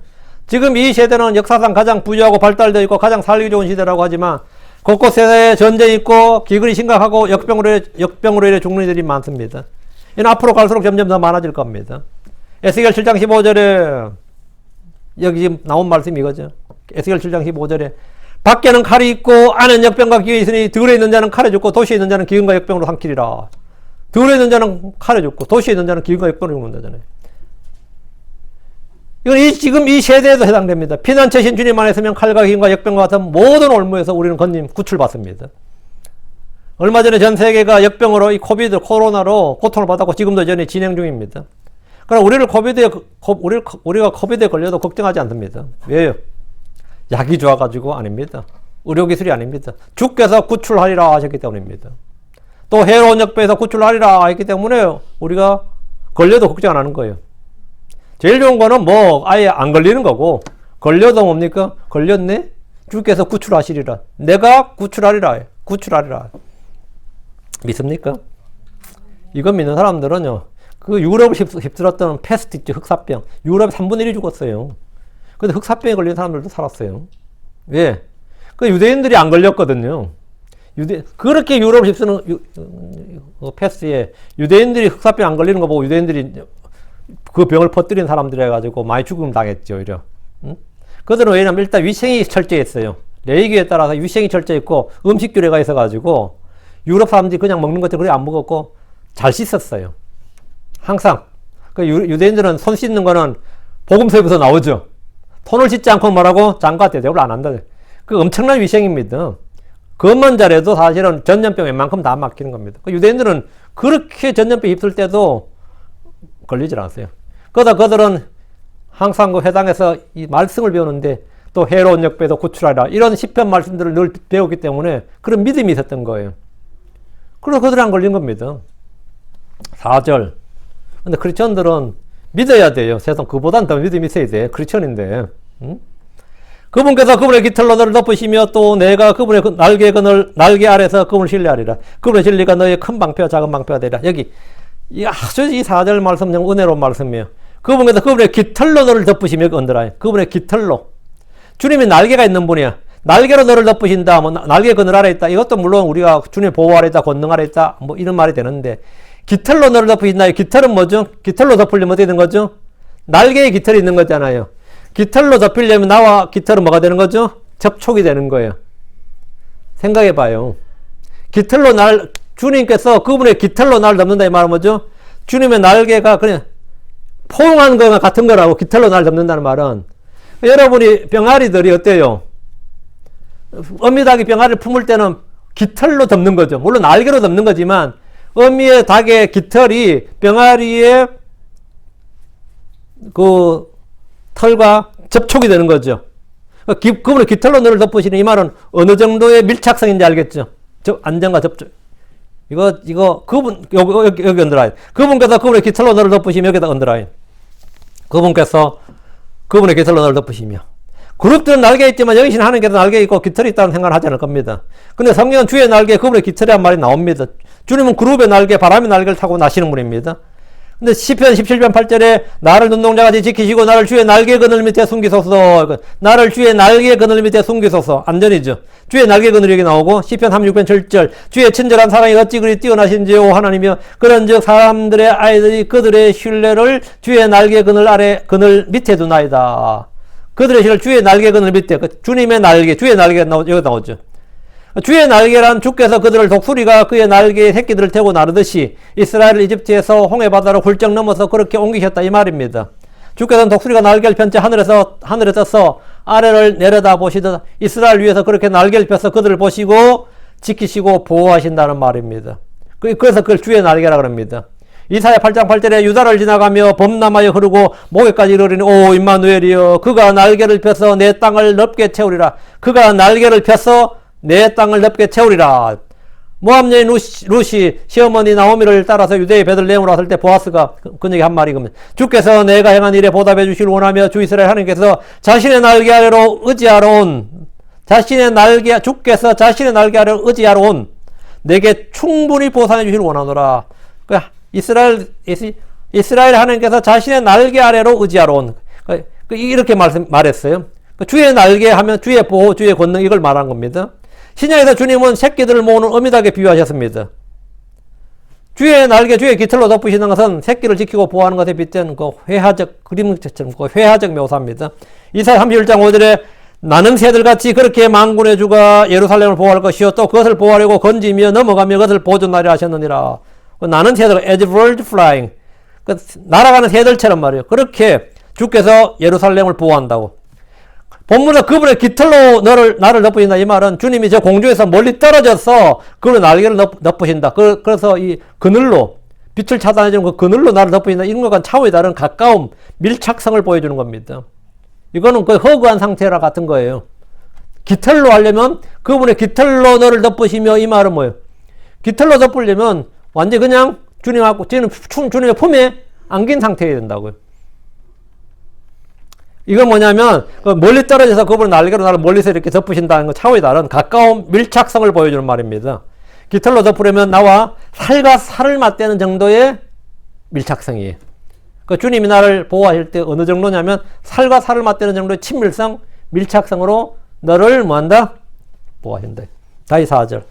지금 이 세대는 역사상 가장 부유하고 발달되어 있고 가장 살기 좋은 시대라고 하지만 곳곳에 전쟁이 있고 기근이 심각하고 역병으로 인해 죽는 이들이 많습니다. 이는 앞으로 갈수록 점점 더 많아질 겁니다. 에스겔 7장 15절에 여기 지금 나온 말씀이 이거죠. 에스겔 7장 15절에 밖에는 칼이 있고 안에는 역병과 기근이 있으니 들에 있는 자는 칼에 죽고 도시에 있는 자는 기근과 역병으로 삼키리라. 들에 있는 자는 칼에 죽고 도시에 있는 자는 기근과 역병으로 죽는다잖아요. 이건 지금 이 세대에도 해당됩니다. 피난처신 주님 안에 있으면 칼과 기근과 역병과 같은 모든 올무에서 우리는 건님 구출받습니다. 얼마 전에 전 세계가 역병으로 이 코로나로 고통을 받았고 지금도 여전히 진행 중입니다. 그러나 우리가 코비드에 걸려도 걱정하지 않습니다. 왜요? 약이 좋아가지고 아닙니다. 의료기술이 아닙니다. 주께서 구출하리라 하셨기 때문입니다. 또 해로운 역병에서 구출하리라 했기 때문에 우리가 걸려도 걱정 안 하는 거예요. 제일 좋은 거는 뭐 아예 안 걸리는 거고 걸려도 뭡니까? 걸렸네? 주께서 구출하시리라. 내가 구출하리라. 구출하리라. 믿습니까? 이거 믿는 사람들은요. 그 유럽을 휩쓸었던 패스트 있죠. 흑사병. 유럽에 3분의 1이 죽었어요. 근데 흑사병에 걸린 사람들도 살았어요. 왜? 그 유대인들이 안 걸렸거든요. 그렇게 유럽을 휩쓰는 패스트에 유대인들이 흑사병 안 걸리는 거 보고 유대인들이 그 병을 퍼뜨린 사람들 해가지고 많이 죽음 당했죠, 오히려. 그들은 왜냐면 일단 위생이 철저했어요. 레이기에 따라서 위생이 철저했고 음식 규례가 있어가지고 유럽 사람들이 그냥 먹는 것들 그래 안 먹었고 잘 씻었어요. 항상. 그 유대인들은 손 씻는 거는 복음서에서 나오죠. 손을 씻지 않고 뭐라고? 장과 대접을 안 한다. 그 엄청난 위생입니다. 그것만 잘해도 사실은 전염병 웬만큼 다 막히는 겁니다. 그 유대인들은 그렇게 전염병 입술 때도 걸리질 않았어요. 그러다 그들은 항상 그 회당에서 이 말씀을 배우는데 또 해로운 역배도 구출하라. 이런 시편 말씀들을 늘 배웠기 때문에 그런 믿음이 있었던 거예요. 그래서 그들 안 걸린 겁니다. 4절. 근데 크리스천들은 믿어야 돼요. 세상 그보단 더 믿음이 있어야 돼. 크리스천인데. 그분께서 그분의 깃털로 너를 덮으시며 또 내가 그분의 날개 아래서 그분을 신뢰하리라. 그분의 진리가 너의 큰 방패와 작은 방패가 되리라. 여기 아주 이 4절 말씀 좀 은혜로운 말씀이에요. 그분께서 그분의 깃털로 너를 덮으시며 언더라인. 그분의 깃털로. 주님이 날개가 있는 분이야. 날개로 너를 덮으신다. 뭐 날개 그늘 아래 있다. 이것도 물론 우리가 주님의 보호 아래 있다. 권능 아래 있다. 뭐 이런 말이 되는데 깃털로 너를 덮으신다. 이 깃털은 뭐죠? 깃털로 덮으려면 어떻게 되는 거죠? 날개에 깃털이 있는 거잖아요. 깃털로 덮으려면 나와 깃털은 뭐가 되는 거죠? 접촉이 되는 거예요. 생각해 봐요. 주님께서 그분의 깃털로 나를 덮는다 이 말은 뭐죠? 주님의 날개가 그냥 포옹한 거나 같은 거라고 깃털로 나를 덮는다는 말은 여러분이 병아리들이 어때요? 어미닭이 병아리를 품을 때는 깃털로 덮는 거죠. 물론 날개로 덮는 거지만 어미의 닭의 깃털이 병아리의 그 털과 접촉이 되는 거죠. 그분의 깃털로 너를 덮으시는 이 말은 어느 정도의 밀착성인지 알겠죠? 안전과 접촉. 여기 언더라인. 그분께서 그분의 깃털로 너를 덮으시며 여기다 언더라인. 그분께서 그분의 깃털로 너를 덮으시며. 그룹들은 날개 있지만 여기는 하나님께서 날개 있고 깃털이 있다는 생각을 하지 않을 겁니다. 근데 성경은 주의 날개, 그분의 깃털이란 말이 나옵니다. 주님은 그룹의 날개, 바람의 날개를 타고 나시는 분입니다. 근데 시편 17편 8절에 나를 눈동자같이 지키시고 나를 주의 날개 그늘 밑에 숨기소서. 나를 주의 날개 그늘 밑에 숨기소서. 안전이죠. 주의 날개 그늘이 여기 나오고 시편 36편 7절 주의 친절한 사랑이 어찌 그리 뛰어나신지요 하나님이여 그런즉 사람들의 아이들이 그들의 신뢰를 주의 날개 그늘 밑에 두나이다. 그들의 신뢰를 주의 날개 그늘 밑에 주님의 날개 주의 날개가 여기 나오죠. 주의 날개란 주께서 그들을 독수리가 그의 날개에 새끼들을 태고 나르듯이 이스라엘을 이집트에서 홍해바다로 훌쩍 넘어서 그렇게 옮기셨다 이 말입니다. 주께서는 독수리가 날개를 편 채 하늘에 떠서 아래를 내려다 보시듯 이스라엘 위에서 그렇게 날개를 펴서 그들을 보시고 지키시고 보호하신다는 말입니다. 그래서 그걸 주의 날개라고 합니다. 이사야 8장 8절에 유다를 지나가며 범람하여 흐르고 목에까지 이르리니 오 임마누엘이여 그가 날개를 펴서 내 땅을 넓게 채우리라. 그가 날개를 펴서 내 땅을 넓게 채우리라. 모압 여인 루시 시어머니 나오미를 따라서 유대의 베들레헴으로 왔을 때 보아스가 그녀에게 한 말이 겁니다. 주께서 내가 행한 일에 보답해 주시길 원하며 주 이스라엘 하나님께서 자신의 날개 아래로 의지하러 온 주께서 자신의 날개 아래로 의지하러 온 내게 충분히 보상해 주시길 원하노라. 이스라엘 하나님께서 자신의 날개 아래로 의지하러 온 이렇게 말했어요. 주의 날개 하면 주의 보호, 주의 권능 이걸 말한 겁니다. 신약에서 주님은 새끼들을 모으는 어미닭에 비유하셨습니다. 주의 날개, 주의 깃털로 덮으시는 것은 새끼를 지키고 보호하는 것에 빗댄 그 회화적 그림처럼 그 회화적 묘사입니다. 이사야 31장 5절에 나는 새들같이 그렇게 만군의 주가 예루살렘을 보호할 것이요 또 그것을 보호하려고 건지며 넘어가며 그것을 보존하려 하셨느니라. 나는 새들, as bird flying. 날아가는 새들처럼 말이에요. 그렇게 주께서 예루살렘을 보호한다고. 본문에서 그분의 깃털로 나를 덮으신다 이 말은 주님이 저 공중에서 멀리 떨어져서 그분의 날개를 덮으신다. 그래서 이 그늘로 빛을 차단해주는 그 그늘로 나를 덮으신다. 이런 것과는 차원이 다른 가까움, 밀착성을 보여주는 겁니다. 이거는 거의 허구한 상태라 같은 거예요. 깃털로 하려면 그분의 깃털로 너를 덮으시며 이 말은 뭐예요? 깃털로 덮으려면 완전히 그냥 주님의 품에 안긴 상태여야 된다고요. 이건 뭐냐면 멀리 떨어져서 그분의 날개로 나를 멀리서 이렇게 덮으신다는 거 차원이 다른 가까운 밀착성을 보여주는 말입니다. 깃털로 덮으려면 나와 살과 살을 맞대는 정도의 밀착성이에요. 주님이 나를 보호하실 때 어느 정도냐면 살과 살을 맞대는 정도의 친밀성, 밀착성으로 너를 뭐한다? 보호하신다. 다시 4절.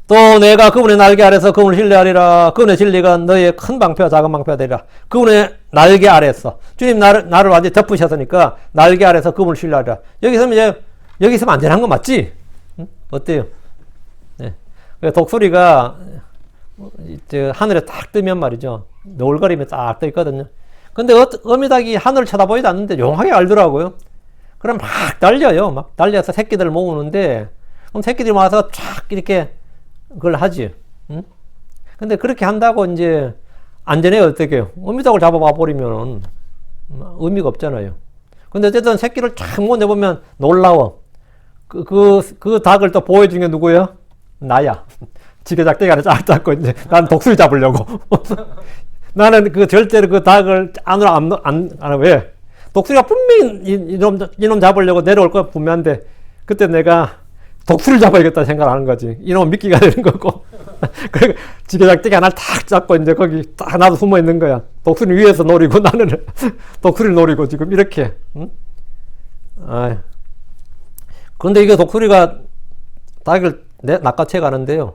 또 내가 그분의 날개 아래서 그분을 신뢰하리라. 그분의 진리가 너의 큰 방패와 작은 방패가 되리라. 그분의 날개 아래서 주님 나를 완전히 덮으셨으니까 날개 아래서 그분을 신뢰하리라. 여기 있으면 안전한 거 맞지? 응? 어때요? 네. 독수리가 하늘에 딱 뜨면 말이죠. 노을거리면 딱 떠 있거든요. 근데 어미닭이 하늘을 쳐다보지도 않는데 용하게 알더라고요. 그럼 막 달려요. 막 달려서 새끼들을 모으는데 그럼 새끼들이 와서 쫙 이렇게 그걸 하지. 응? 근데 그렇게 한다고 이제 안전해요, 어떻게 해요? 어미닭을 잡아봐 버리면은 의미가 없잖아요. 근데 어쨌든 새끼를 쫙 내보면 놀라워. 그 닭을 또 보여준 게 누구야? 나야. 지게작대기 하나 쫙 잡고 이제 난 독수리 잡으려고. 나는 절대로 그 닭을 안으로 안 왜? 독수리가 분명히 이놈 잡으려고 내려올 거 분명한데 그때 내가 독수리를 잡아야겠다 생각하는 거지. 이놈은 미끼가 되는 거고. 그리고 지게작대기 하나 탁 잡고 이제 거기 딱 나도 숨어 있는 거야. 독수리 위에서 노리고 나는 독수리를 노리고 지금 이렇게. 응? 아. 그런데 이게 독수리가 닭을 낚아채 가는데요.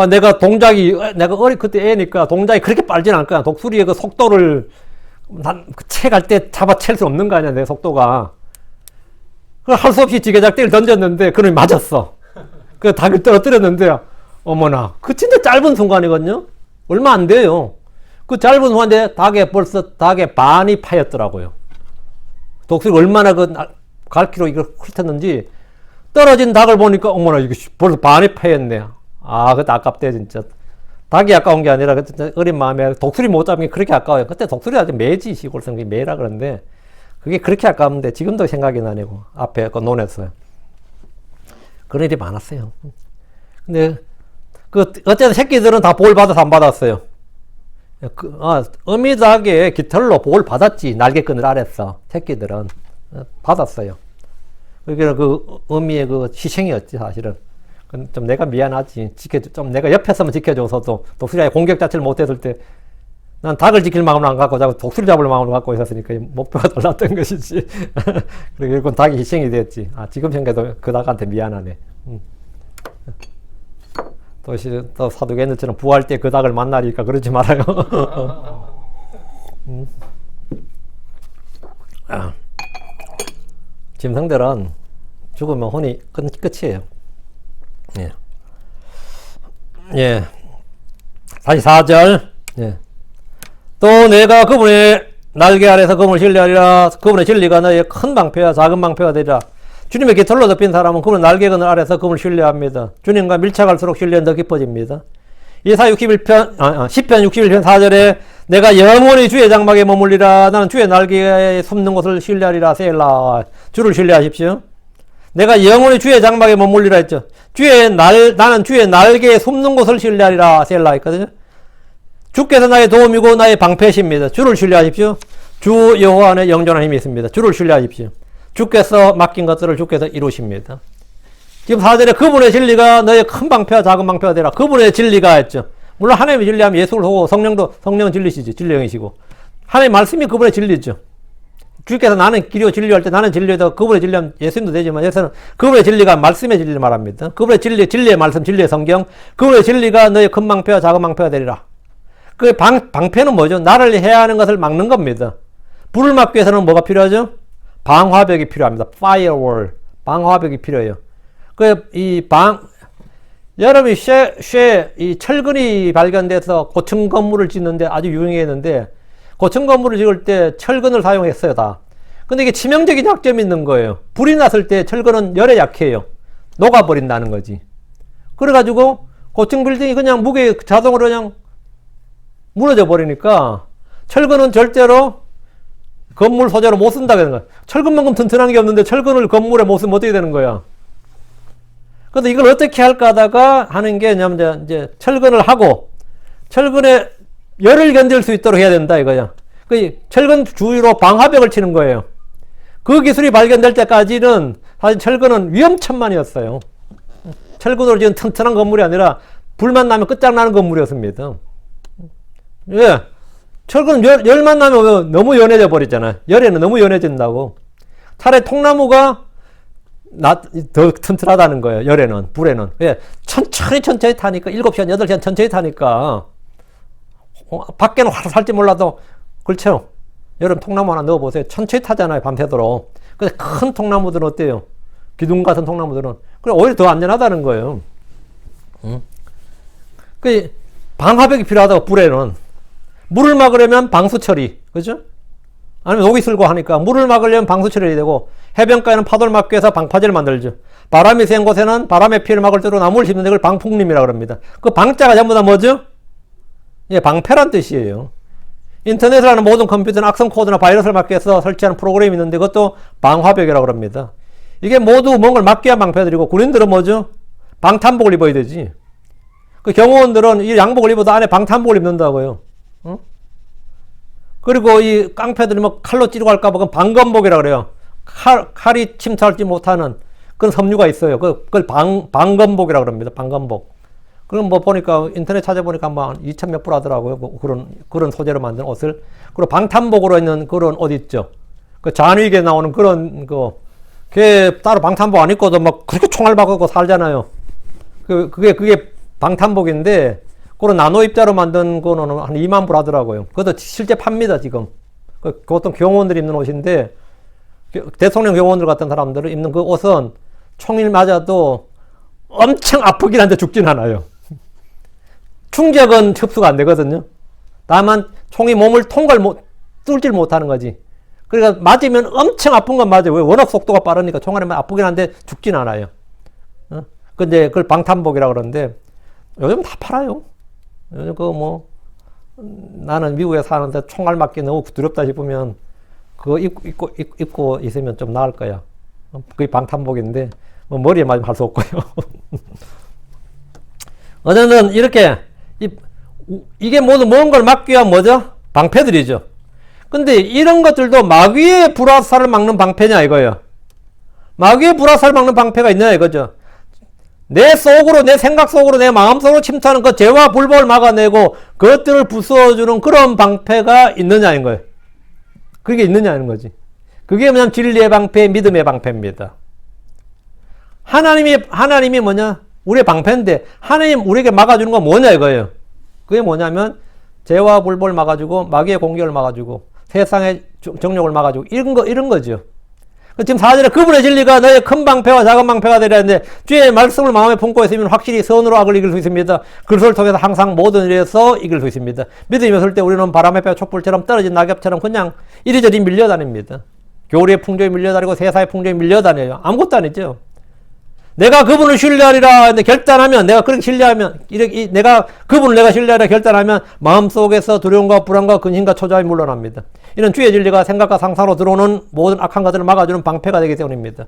내가 그때 애니까 동작이 그렇게 빠르진 않을 거야. 독수리의 그 속도를 채갈 때 잡아챌 수 없는 거 아니야, 내 속도가. 할 수 없이 지게작대기를 던졌는데, 그놈이 맞았어. 그 닭을 떨어뜨렸는데, 어머나. 그 진짜 짧은 순간이거든요? 얼마 안 돼요. 그 짧은 순간에 벌써 닭의 반이 파였더라고요. 독수리가 얼마나 갈퀴로 이걸 훑었는지, 떨어진 닭을 보니까, 어머나, 이게 벌써 반이 파였네. 그때 아깝대, 진짜. 닭이 아까운 게 아니라, 그때 어린 마음에 독수리 못 잡은 게 그렇게 아까워요. 그때 독수리가 아주 매지, 시골성이 매라 그러는데, 그게 그렇게 아까운데, 지금도 생각이 나네고, 앞에 논했어요. 그런 일이 많았어요. 근데, 어쨌든 새끼들은 다 보호를 받아서 안 받았어요. 어미닭의 깃털로 보호를 받았지, 날개끈을 아래서. 새끼들은. 받았어요. 그게 어미의 희생이었지, 사실은. 좀 내가 미안하지. 좀 내가 옆에서만 지켜줘서도 독수리가 공격 자체를 못했을 때 난 닭을 지킬 마음을 안 갖고 자꾸 독수리 잡을 마음을 갖고 있었으니까 목표가 달랐던 것이지. 그리고 이건 닭이 희생이 됐지. 지금 생각해도 그 닭한테 미안하네. 또 사두개인들처럼 부활 때 그 닭을 만나니까 그러지 말아요. 짐승들은 죽으면 혼이 끝이에요. 예. 예. 다시 4절. 예. 또 내가 그분의 날개 아래서 그분을 신뢰하리라. 그분의 진리가 너의 큰 방패와 작은 방패가 되리라. 주님의 깃털로 덮인 사람은 그분의 날개근을 아래서 그분을 신뢰합니다. 주님과 밀착할수록 신뢰는 더 깊어집니다. 이사 61편, 10편 61편 4절에 내가 영원히 주의 장막에 머물리라. 나는 주의 날개에 숨는 곳을 신뢰하리라. 셀라. 주를 신뢰하십시오. 내가 영원히 주의 장막에 머물리라 했죠. 나는 주의 날개에 숨는 곳을 신뢰하리라. 셀라 했거든요. 주께서 나의 도움이고 나의 방패십니다. 주를 신뢰하십시오. 주 여호와 안에 영존한 힘이 있습니다. 주를 신뢰하십시오. 주께서 맡긴 것들을 주께서 이루십니다. 지금 4절에 그분의 진리가 너의 큰 방패와 작은 방패가 되라. 그분의 진리가 했죠. 물론 하나님의 진리하면 예수를 보고 성령은 진리시지. 진리형이시고. 하나님의 말씀이 그분의 진리죠. 주께서 나는 길이요 진리할 때 나는 진리에다 그분의 진리하면 예수님도 되지만 예수는 그분의 진리가 말씀의 진리를 말합니다. 그분의 진리의 말씀, 진리의 성경. 그분의 진리가 너의 큰 방패와 작은 방패가 되리라. 그 방패는 뭐죠? 나를 해야 하는 것을 막는 겁니다. 불을 막기 위해서는 뭐가 필요하죠? 방화벽이 필요합니다. firewall. 방화벽이 필요해요. 여러분이 이 철근이 발견돼서 고층 건물을 짓는데 아주 유용했는데, 고층 건물을 지을 때 철근을 사용했어요, 다. 근데 이게 치명적인 약점이 있는 거예요. 불이 났을 때 철근은 열에 약해요. 녹아버린다는 거지. 그래가지고 고층 빌딩이 그냥 자동으로 그냥 무너져 버리니까 철근은 절대로 건물 소재로 못 쓴다는 거야. 철근만큼 튼튼한 게 없는데 철근을 건물에 못 쓰면 어떻게 되는 거야? 그래서 이걸 어떻게 할까 하다가 하는 게 뭐냐면 이제 철근을 하고 철근에 열을 견딜 수 있도록 해야 된다 이거야. 그 철근 주위로 방화벽을 치는 거예요. 그 기술이 발견될 때까지는 사실 철근은 위험천만이었어요. 철근으로 지은 튼튼한 건물이 아니라 불만 나면 끝장나는 건물이었습니다. 예. 철근은 열만 나면 너무 연해져 버리잖아요. 열에는 너무 연해진다고. 차라리 통나무가 더 튼튼하다는 거예요. 열에는, 불에는. 예. 천천히 타니까, 7시간, 8시간 천천히 타니까, 밖에는 활 살지 몰라도, 그렇죠. 여러분 통나무 하나 넣어보세요. 천천히 타잖아요. 밤새도록. 근데 큰 통나무들은 어때요? 기둥 같은 통나무들은. 그래, 오히려 더 안전하다는 거예요. 그, 방화벽이 필요하다고, 불에는. 물을 막으려면 방수 처리, 그죠? 아니면 녹이 슬고 하니까 물을 막으려면 방수 처리해야 되고, 해변가에는 파도를 막기 위해서 방파제를 만들죠. 바람이 센 곳에는 바람의 피해를 막을 때로 나무를 심는데 그걸 방풍림이라고 합니다. 그 방자가 전부 다 뭐죠? 예, 방패란 뜻이에요. 인터넷을 하는 모든 컴퓨터는 악성 코드나 바이러스를 막기 위해서 설치하는 프로그램이 있는데 그것도 방화벽이라고 합니다. 이게 모두 뭔가를 막기 위한 방패들이고, 군인들은 뭐죠? 방탄복을 입어야 되지. 그 경호원들은 이 양복을 입어도 안에 방탄복을 입는다고요. 어? 그리고 이 깡패들이 뭐 칼로 찌르고 할까봐 그건 방검복이라고 그래요. 칼이 침투하지 못하는 그런 섬유가 있어요. 그걸 방검복이라고 합니다. 방검복. 그럼 뭐 보니까 인터넷 찾아보니까 뭐 2천 몇 불 하더라고요. 뭐 그런 소재로 만든 옷을. 그리고 방탄복으로 있는 그런 옷 있죠. 그 잔위기에 나오는 그런 걔 따로 방탄복 안 입고도 막 그렇게 총알 맞고 살잖아요. 그게 방탄복인데, 그런 나노 입자로 만든 거는 한 2만 불 하더라고요. 그것도 실제 팝니다, 지금. 그것도 경호원들이 입는 옷인데, 대통령 경호원들 같은 사람들을 입는 그 옷은 총을 맞아도 엄청 아프긴 한데 죽진 않아요. 충격은 흡수가 안 되거든요. 다만 총이 몸을 뚫질 못하는 거지. 그러니까 맞으면 엄청 아픈 건 맞아요. 왜? 워낙 속도가 빠르니까 총알이 아프긴 한데 죽진 않아요. 근데 그걸 방탄복이라고 그러는데 요즘 다 팔아요. 요즘 나는 미국에 사는데 총알 맞기 너무 두렵다 싶으면 그거 입고 있으면 좀 나을 거야. 그게 방탄복인데 뭐 머리에 맞으면 할 수 없고요. 어쨌든 이렇게 이게 모두 뭔가를 막기 위한 뭐죠? 방패들이죠. 근데 이런 것들도 마귀의 불화살을 막는 방패냐 이거예요. 마귀의 불화살을 막는 방패가 있냐 이거죠. 내 속으로, 내 생각 속으로, 내 마음 속으로 침투하는 그 죄와 불법을 막아내고 그것들을 부숴주는 그런 방패가 있느냐는 거예요. 그게 있느냐는 거지. 그게 뭐냐면 진리의 방패, 믿음의 방패입니다. 하나님이 뭐냐? 우리의 방패인데 하나님 우리에게 막아주는 건 뭐냐 이거예요. 그게 뭐냐면 죄와 불법을 막아주고 마귀의 공격을 막아주고 세상의 정욕을 막아주고 이런 거죠. 지금 4절에 그분의 진리가 너의 큰 방패와 작은 방패가 되려 하는데 주의 말씀을 마음에 품고 있으면 확실히 선으로 악을 이길 수 있습니다. 그것을 통해서 항상 모든 일에서 이길 수 있습니다. 믿음이 없을 때 우리는 바람의 배 촛불처럼 떨어진 낙엽처럼 그냥 이리저리 밀려다닙니다. 교리의 풍조에 밀려다니고 세상의 풍조에 밀려다녀요. 아무것도 아니죠. 내가 그분을 신뢰하리라 결단하면, 내가 그렇게 신뢰하면, 내가 신뢰하리라 결단하면 마음속에서 두려움과 불안과 근심과 초조함이 물러납니다. 이는 주의 진리가 생각과 상상으로 들어오는 모든 악한 것들을 막아주는 방패가 되기 때문입니다.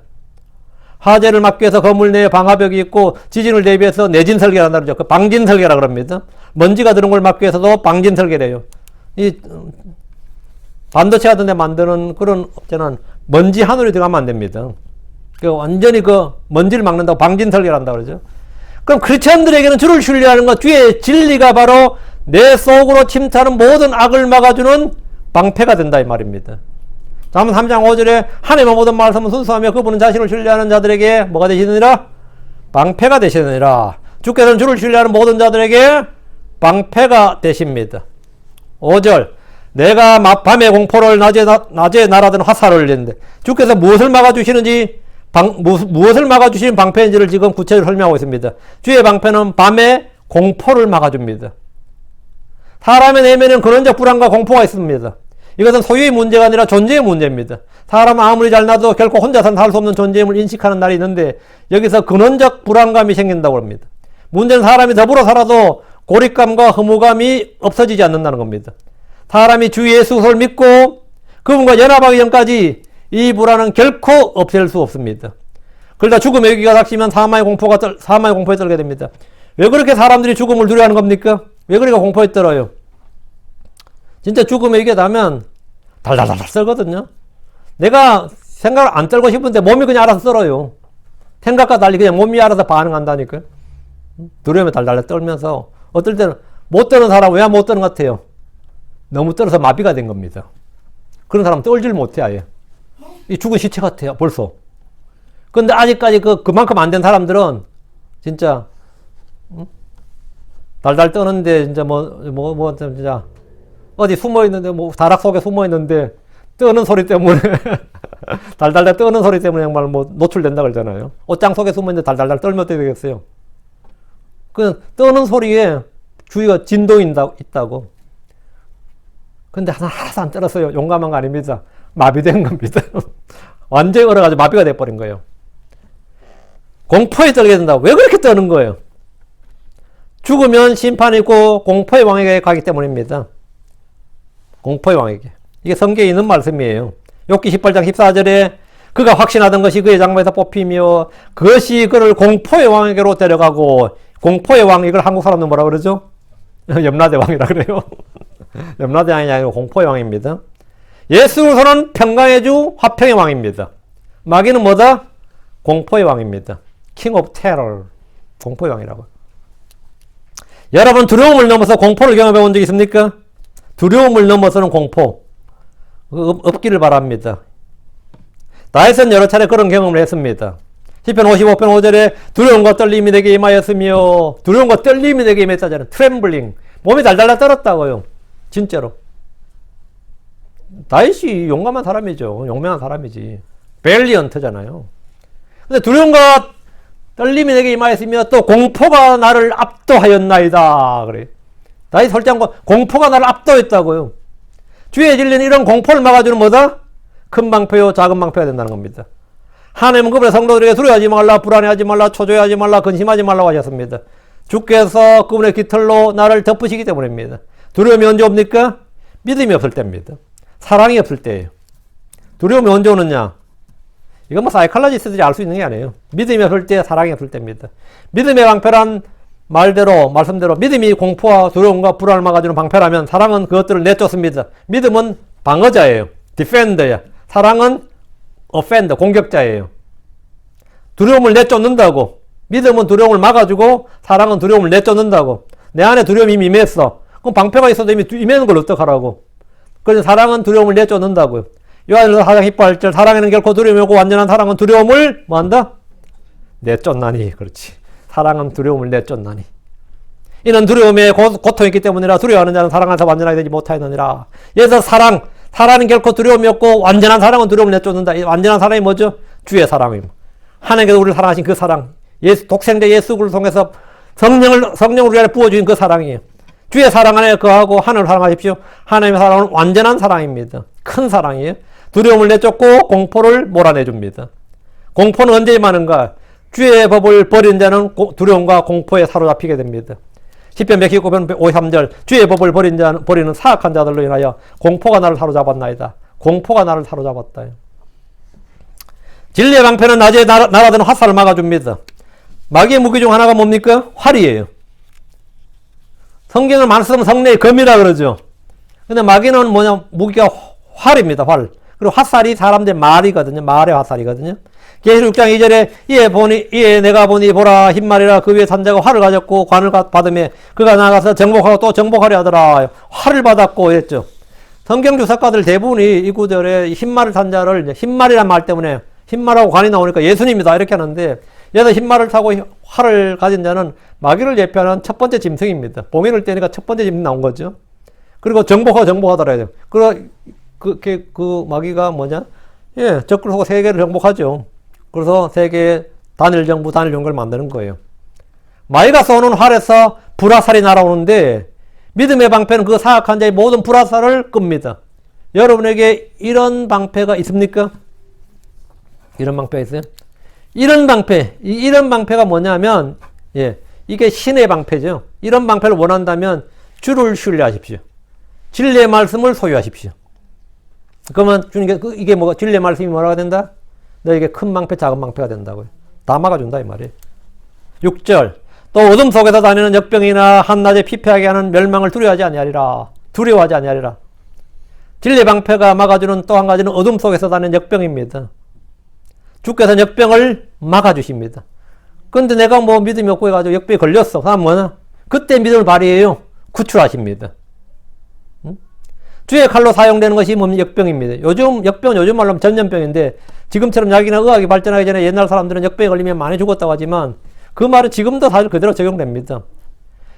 화재를 막기 위해서 건물 내에 방화벽이 있고 지진을 대비해서 내진 설계를 한다 그러죠. 그 방진 설계라고 합니다. 먼지가 드는 걸 막기 위해서도 방진 설계를 해요. 이 반도체 같은 데 만드는 그런 업체는 먼지 하늘이 들어가면 안 됩니다. 완전히 먼지를 막는다고 방진 설계를 한다고 그러죠. 그럼 크리스천들에게는 주를 신뢰하는 것, 주의 진리가 바로 내 속으로 침투하는 모든 악을 막아주는 방패가 된다 이 말입니다. 잠언 3장 5절에 하나님의 모든 말씀은 순수하며 그분은 자신을 신뢰하는 자들에게 뭐가 되시느니라? 방패가 되시느니라. 주께서는 주를 신뢰하는 모든 자들에게 방패가 되십니다. 5절 내가 밤에 공포를 낮에 날아드는 화살을 올리는데 주께서 무엇을 막아주시는지 무엇을 막아주시는 방패인지를 지금 구체적으로 설명하고 있습니다. 주의 방패는 밤에 공포를 막아줍니다. 사람의 내면에는 근원적 불안과 공포가 있습니다. 이것은 소유의 문제가 아니라 존재의 문제입니다. 사람은 아무리 잘나도 결코 혼자서는 살 수 없는 존재임을 인식하는 날이 있는데 여기서 근원적 불안감이 생긴다고 합니다. 문제는 사람이 더불어 살아도 고립감과 허무감이 없어지지 않는다는 겁니다. 사람이 주 예수를 믿고 그분과 연합하기 전까지 이 불안은 결코 없앨 수 없습니다. 그러다 죽음의 위기가 닥치면 사망의 공포에 떨게 됩니다. 왜 그렇게 사람들이 죽음을 두려워하는 겁니까? 왜 그렇게 공포에 떨어요? 진짜 죽음의 위기가 나면 달달달달 떨거든요. 내가 생각을 안 떨고 싶은데 몸이 그냥 알아서 떨어요. 생각과 달리 그냥 몸이 알아서 반응한다니까요. 두려움에 달달달 떨면서 어떨 때는 못 떠는 사람 왜 못 떠는 것 같아요? 너무 떨어서 마비가 된 겁니다. 그런 사람 떨질 못해 아예. 이 죽은 시체 같아요 벌써. 근데 아직까지 그만큼 안 된 사람들은 진짜 달달 떠는데 진짜 진짜 어디 숨어 있는데 다락 속에 숨어 있는데 떠는 소리 때문에 달달달 떠는 소리 때문에 정말 노출된다 그러잖아요. 옷장 속에 숨어 있는데 달달달 떨면 어떻게 되겠어요? 그 떠는 소리에 주위가 진동이 있다고. 근데 하나도 안 떨었어요. 용감한 거 아닙니다. 마비된 겁니다. 완전히 얼어가지고 마비가 돼버린 거예요. 공포에 떨게 된다고. 왜 그렇게 떠는 거예요? 죽으면 심판이 있고 공포의 왕에게 가기 때문입니다. 공포의 왕에게. 이게 성경에 있는 말씀이에요. 욥기 18장 14절에 그가 확신하던 것이 그의 장막에서 뽑히며 그것이 그를 공포의 왕에게로 데려가고, 공포의 왕, 이걸 한국 사람들 뭐라 그러죠? 염라대 왕이라 그래요. 염라대 왕이 아니고 공포의 왕입니다. 예수 그리스도는 평강의 주, 화평의 왕입니다. 마귀는 뭐다? 공포의 왕입니다. King of Terror. 공포의 왕이라고. 여러분, 두려움을 넘어서 공포를 경험해 본 적 있습니까? 두려움을 넘어서는 공포. 없기를 바랍니다. 다윗은 여러 차례 그런 경험을 했습니다. 시편 55편 5절에 두려움과 떨림이 내게 임하였으며, 두려움과 떨림이 내게 임했다잖아요. 트렘블링. 몸이 달달달 떨었다고요. 진짜로. 다윗이 용감한 사람이죠. 용맹한 사람이지. 벨리언트잖아요. 근데 두려움과 떨림이 내게 임하였으며 또 공포가 나를 압도하였나이다. 그래. 다윗 설정 공포가 나를 압도했다고요. 주의 진리는 이런 공포를 막아주는 뭐다? 큰 방패요, 작은 방패가 된다는 겁니다. 하나님은 그분의 성도들에게 두려워하지 말라, 불안해하지 말라, 초조해하지 말라, 근심하지 말라고 하셨습니다. 주께서 그분의 깃털로 나를 덮으시기 때문입니다. 두려움이 언제 옵니까? 믿음이 없을 때입니다. 사랑이 없을 때예요. 두려움이 언제 오느냐? 이건 뭐 사이칼로지스트들이 알 수 있는 게 아니에요. 믿음이 없을 때, 사랑이 없을 때입니다. 믿음의 방패란 말대로, 말씀대로 믿음이 공포와 두려움과 불안을 막아주는 방패라면 사랑은 그것들을 내쫓습니다. 믿음은 방어자예요. 디펜더야. 사랑은 offender, 공격자예요. 두려움을 내쫓는다고. 믿음은 두려움을 막아주고 사랑은 두려움을 내쫓는다고. 내 안에 두려움이 이미 임했어. 그럼 방패가 있어도 이미 임하는 걸 어떡하라고. 그래서 사랑은 두려움을 내쫓는다고요. 요한일서 4장 18절 사랑에는 결코 두려움이 없고 완전한 사랑은 두려움을 뭐한다? 내쫓나니. 그렇지. 사랑은 두려움을 내쫓나니. 이는 두려움에 고통이 있기 때문이라 두려워하는 자는 사랑 안에서 완전하게 되지 못하였느니라. 그래서 사랑은 결코 두려움이 없고 완전한 사랑은 두려움을 내쫓는다. 완전한 사랑이 뭐죠? 주의 사랑입니다. 하나님께서 우리를 사랑하신 그 사랑. 독생자 예수 그리스도를 통해서 성령을 우리 안에 부어주신 그 사랑이에요. 주의 사랑 안에 거하고 하나님을 사랑하십시오. 하나님의 사랑은 완전한 사랑입니다. 큰 사랑이에요. 두려움을 내쫓고 공포를 몰아내줍니다. 공포는 언제 임하는가? 주의 법을 버린 자는 두려움과 공포에 사로잡히게 됩니다. 시편 119편 53절 주의 법을 버리는 사악한 자들로 인하여 공포가 나를 사로잡았나이다. 공포가 나를 사로잡았다. 진리의 방패는 낮에 날아드는 화살을 막아줍니다. 마귀의 무기 중 하나가 뭡니까? 활이에요. 성경을 많이 쓰면 성례의 검이라 그러죠. 근데 마귀는 뭐냐? 무기가 활입니다. 활. 그리고 화살이 사람들의 말이거든요. 말의 화살이거든요. 계시록 6장 2절에 이에 내가 보니 보라 흰말이라 그 위에 산자가 활을 가졌고 관을 받으며 그가 나가서 정복하고 또 정복하려 하더라. 활을 받았고 했죠. 성경주 작가들 대부분이 이 구절에 흰말을 탄 자를 흰말이란 말 때문에 흰말하고 관이 나오니까 예수님이다 이렇게 하는데, 여기서 흰말을 타고 활을 가진 자는 마귀를 예표하는 첫 번째 짐승입니다. 봉인을 떼니까 첫 번째 짐승 나온 거죠. 그리고 정복하더라. 그 마귀가 뭐냐? 예, 적그리스도가 하고 세계를 정복하죠. 그래서 세계에 단일 정부를 만드는 거예요. 마귀가 쏘는 활에서 불화살이 날아오는데 믿음의 방패는 그 사악한 자의 모든 불화살을 끕니다. 여러분에게 이런 방패가 있습니까? 이런 방패가 있어요? 이런 방패가 뭐냐면, 예, 이게 신의 방패죠. 이런 방패를 원한다면 주를 신뢰하십시오. 진리의 말씀을 소유하십시오. 그러면 주님께 이게 뭐가 진리의 말씀이 뭐라고 된다? 너에게 큰 방패, 작은 방패가 된다고요. 다 막아준다 이 말이에요. 6절 또 어둠 속에서 다니는 역병이나 한낮에 피폐하게 하는 멸망을 두려워하지 아니하리라. 진리의 방패가 막아주는 또 한 가지는 어둠 속에서 다니는 역병입니다. 주께서는 역병을 막아주십니다. 근데 내가 뭐 믿음이 없고 해가지고 역병에 걸렸어. 그럼 뭐냐? 그때 믿음을 발휘해요. 구출하십니다. 주의 칼로 사용되는 것이 뭡니까? 역병입니다. 요즘 말로 하면 전염병인데, 지금처럼 약이나 의학이 발전하기 전에 옛날 사람들은 역병에 걸리면 많이 죽었다고 하지만 그 말은 지금도 사실 그대로 적용됩니다.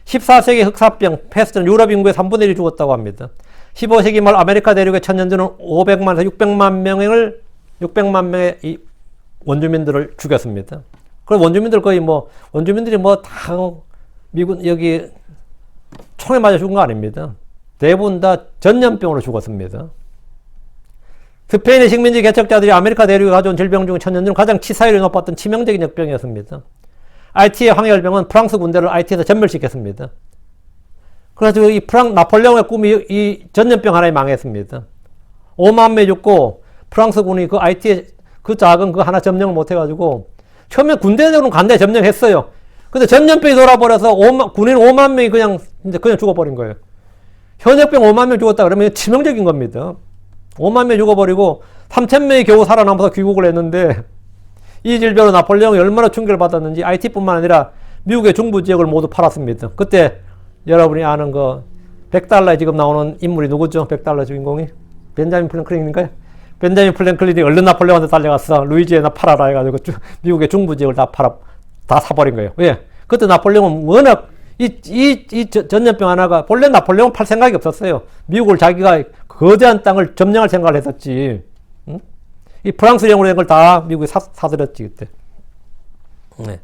14세기 흑사병, 패스트는 유럽 인구의 3분의 1이 죽었다고 합니다. 15세기 말 아메리카 대륙의 천년주는 500만에서 600만 명의 이 원주민들을 죽였습니다. 그럼 원주민들이 다 미군 여기 총에 맞아 죽은 거 아닙니다. 대부분 다 전염병으로 죽었습니다. 스페인의 식민지 개척자들이 아메리카 대륙에 가져온 질병 중 천년중 가장 치사율이 높았던 치명적인 역병이었습니다. IT의 황열병은 프랑스 군대를 IT에서 전멸시켰습니다. 그래가지고 이 나폴레옹의 꿈이 이 전염병 하나에 망했습니다. 5만 명 죽고 프랑스군이 그 IT의 그 작은 그 하나 점령을 못해가지고 처음에 군대적으로는 간단히 점령했어요. 근데 전염병이 돌아버려서 군인 5만 명이 그냥 죽어버린 거예요. 현역병 5만 명 죽었다 그러면 치명적인 겁니다. 5만 명 죽어버리고 3천 명이 겨우 살아남아서 귀국을 했는데 이 질병으로 나폴레옹이 얼마나 충격을 받았는지 IT뿐만 아니라 미국의 중부 지역을 모두 팔았습니다. 그때 여러분이 아는 거 100달러에 지금 나오는 인물이 누구죠? 100달러 주인공이? 벤자민 플랭클린인가요? 벤자민 플랭클린이 얼른 나폴레옹한테 달려가서 루이지애나 팔아라 해가지고 미국의 중부 지역을 다 사버린 거예요. 왜? 그때 나폴레옹은 워낙 이 전염병 하나가 본래 나폴레옹 팔 생각이 없었어요. 미국을 자기가 거대한 땅을 점령할 생각을 했었지. 응? 이 프랑스령으로 된 걸 다 미국이 사들였지 그때. 네.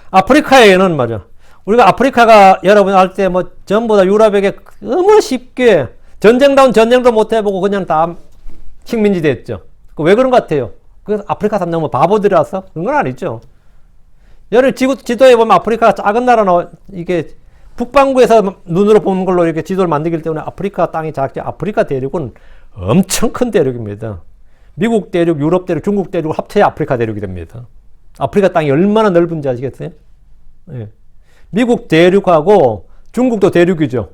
아프리카에는 말이야. 우리가 아프리카가 여러분 알 때 뭐 전부 다 유럽에게 너무 쉽게 전쟁도 못 해보고 그냥 다 식민지 됐죠. 왜 그런 것 같아요? 그 아프리카 사람 너무 바보들이라서 그런 건 아니죠. 여러 지도에 보면 아프리카가 작은 나라나 이게 북반구에서 눈으로 보는 걸로 이렇게 지도를 만들기 때문에 아프리카 땅이 작지. 아프리카 대륙은 엄청 큰 대륙입니다. 미국 대륙, 유럽 대륙, 중국 대륙을 합쳐야 아프리카 대륙이 됩니다. 아프리카 땅이 얼마나 넓은지 아시겠어요? 예. 미국 대륙하고 중국도 대륙이죠.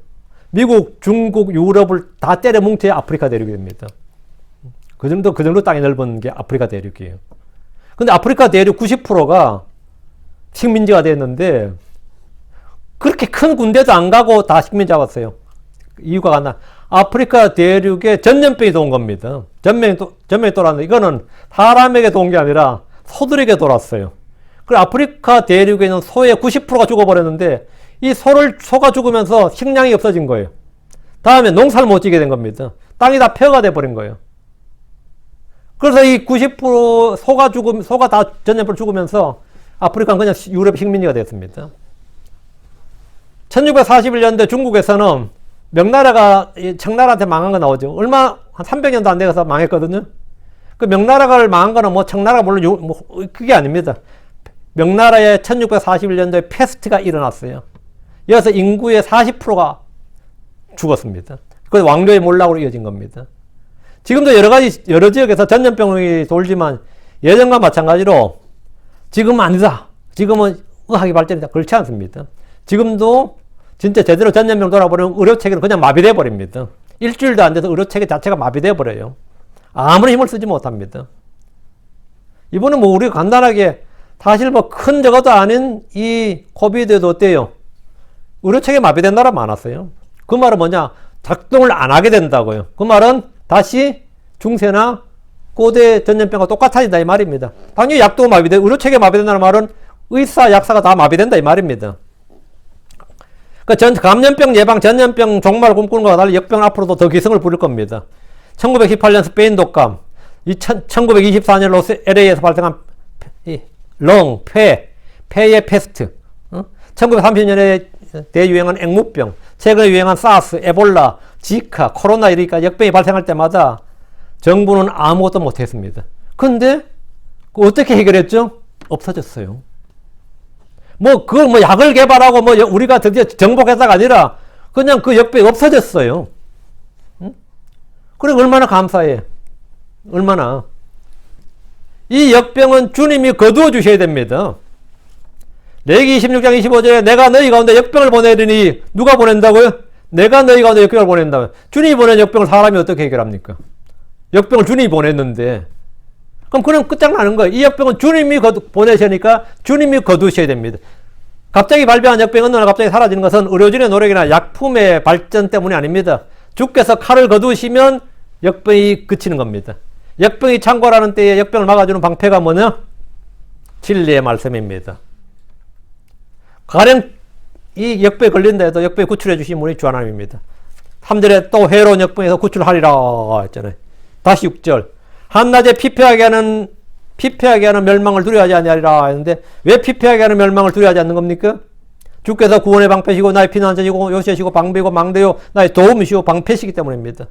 미국, 중국, 유럽을 다 때려 뭉쳐야 아프리카 대륙이 됩니다. 그 정도 땅이 넓은 게 아프리카 대륙이에요. 근데 아프리카 대륙 90%가 식민지가 됐는데 그렇게 큰 군대도 안 가고 다 식민 잡았어요. 이유가 하나. 아프리카 대륙에 전염병이 도온 겁니다. 전염병이 돌았는데 이거는 사람에게 도온 게 아니라 소들에게 돌았어요. 그리고 아프리카 대륙에 있는 소의 90%가 죽어버렸는데 이 소가 죽으면서 식량이 없어진 거예요. 다음에 농사를 못 지게 된 겁니다. 땅이 다 폐허가 돼버린 거예요. 그래서 이 90% 소가 다 전염병으로 죽으면서 아프리카는 그냥 유럽 식민지가 됐습니다. 1641년대 중국에서는 명나라가 청나라한테 망한 거 나오죠. 한 300년도 안 돼서 망했거든요. 그 명나라가 망한 거는 뭐 청나라가 물론 그게 아닙니다. 명나라에 1641년도에 패스트가 일어났어요. 여기서 인구의 40%가 죽었습니다. 그 왕조의 몰락으로 이어진 겁니다. 지금도 여러 지역에서 전염병이 돌지만 예전과 마찬가지로 지금은 아니다. 지금은 의학이 발전이다. 그렇지 않습니다. 지금도 진짜 제대로 전염병 돌아버리면 의료체계는 그냥 마비돼 버립니다. 일주일도 안 돼서 의료체계 자체가 마비돼 버려요. 아무리 힘을 쓰지 못합니다. 이번에 뭐 우리가 간단하게 사실 뭐 큰 저거도 아닌 이 코비드도 어때요? 의료체계 마비된 나라 많았어요. 그 말은 뭐냐? 작동을 안 하게 된다고요. 그 말은 다시 중세나 고대 전염병과 똑같아진다 이 말입니다. 당연히 약도 마비돼, 의료체계 마비된다는 말은 의사, 약사가 다 마비된다 이 말입니다. 감염병 예방, 전염병 종말을 꿈꾸는 것과 달리 역병은 앞으로도 더 기승을 부릴 겁니다. 1918년 스페인 독감, 1924년 LA에서 발생한 폐의 패스트, 1930년에 대유행한 앵무병, 최근에 유행한 사스, 에볼라, 지카, 코로나 이러니까 역병이 발생할 때마다 정부는 아무것도 못했습니다. 근데 어떻게 해결했죠? 없어졌어요. 약을 개발하고 우리가 드디어 정복했다가 아니라 그냥 그 역병이 없어졌어요. 응? 그래 얼마나 감사해. 얼마나. 이 역병은 주님이 거두어 주셔야 됩니다. 레위기 26장 25절에 내가 너희 가운데 역병을 보내리니 누가 보낸다고요? 내가 너희 가운데 역병을 보낸다고요. 주님이 보낸 역병을 사람이 어떻게 해결합니까? 역병을 주님이 보냈는데 그럼 그냥 끝장나는 거예요. 이 역병은 주님이 보내시니까 주님이 거두셔야 됩니다. 갑자기 발병한 역병이 어느 날 갑자기 사라지는 것은 의료진의 노력이나 약품의 발전 때문이 아닙니다. 주께서 칼을 거두시면 역병이 그치는 겁니다. 역병이 창궐하는 때에 역병을 막아주는 방패가 뭐냐? 진리의 말씀입니다. 가령 이 역병에 걸린다 해도 역병에 구출해 주신 분이 주 하나님입니다. 3절에 또 해로운 역병에서 구출하리라 했잖아요. 다시 6절. 한낮에 피폐하게 하는 멸망을 두려워하지 아니하리라 했는데 왜 피폐하게 하는 멸망을 두려워하지 않는 겁니까? 주께서 구원의 방패시고 나의 피난처시고 요새시고 방패고 망대요 나의 도움이시고 방패시기 때문입니다.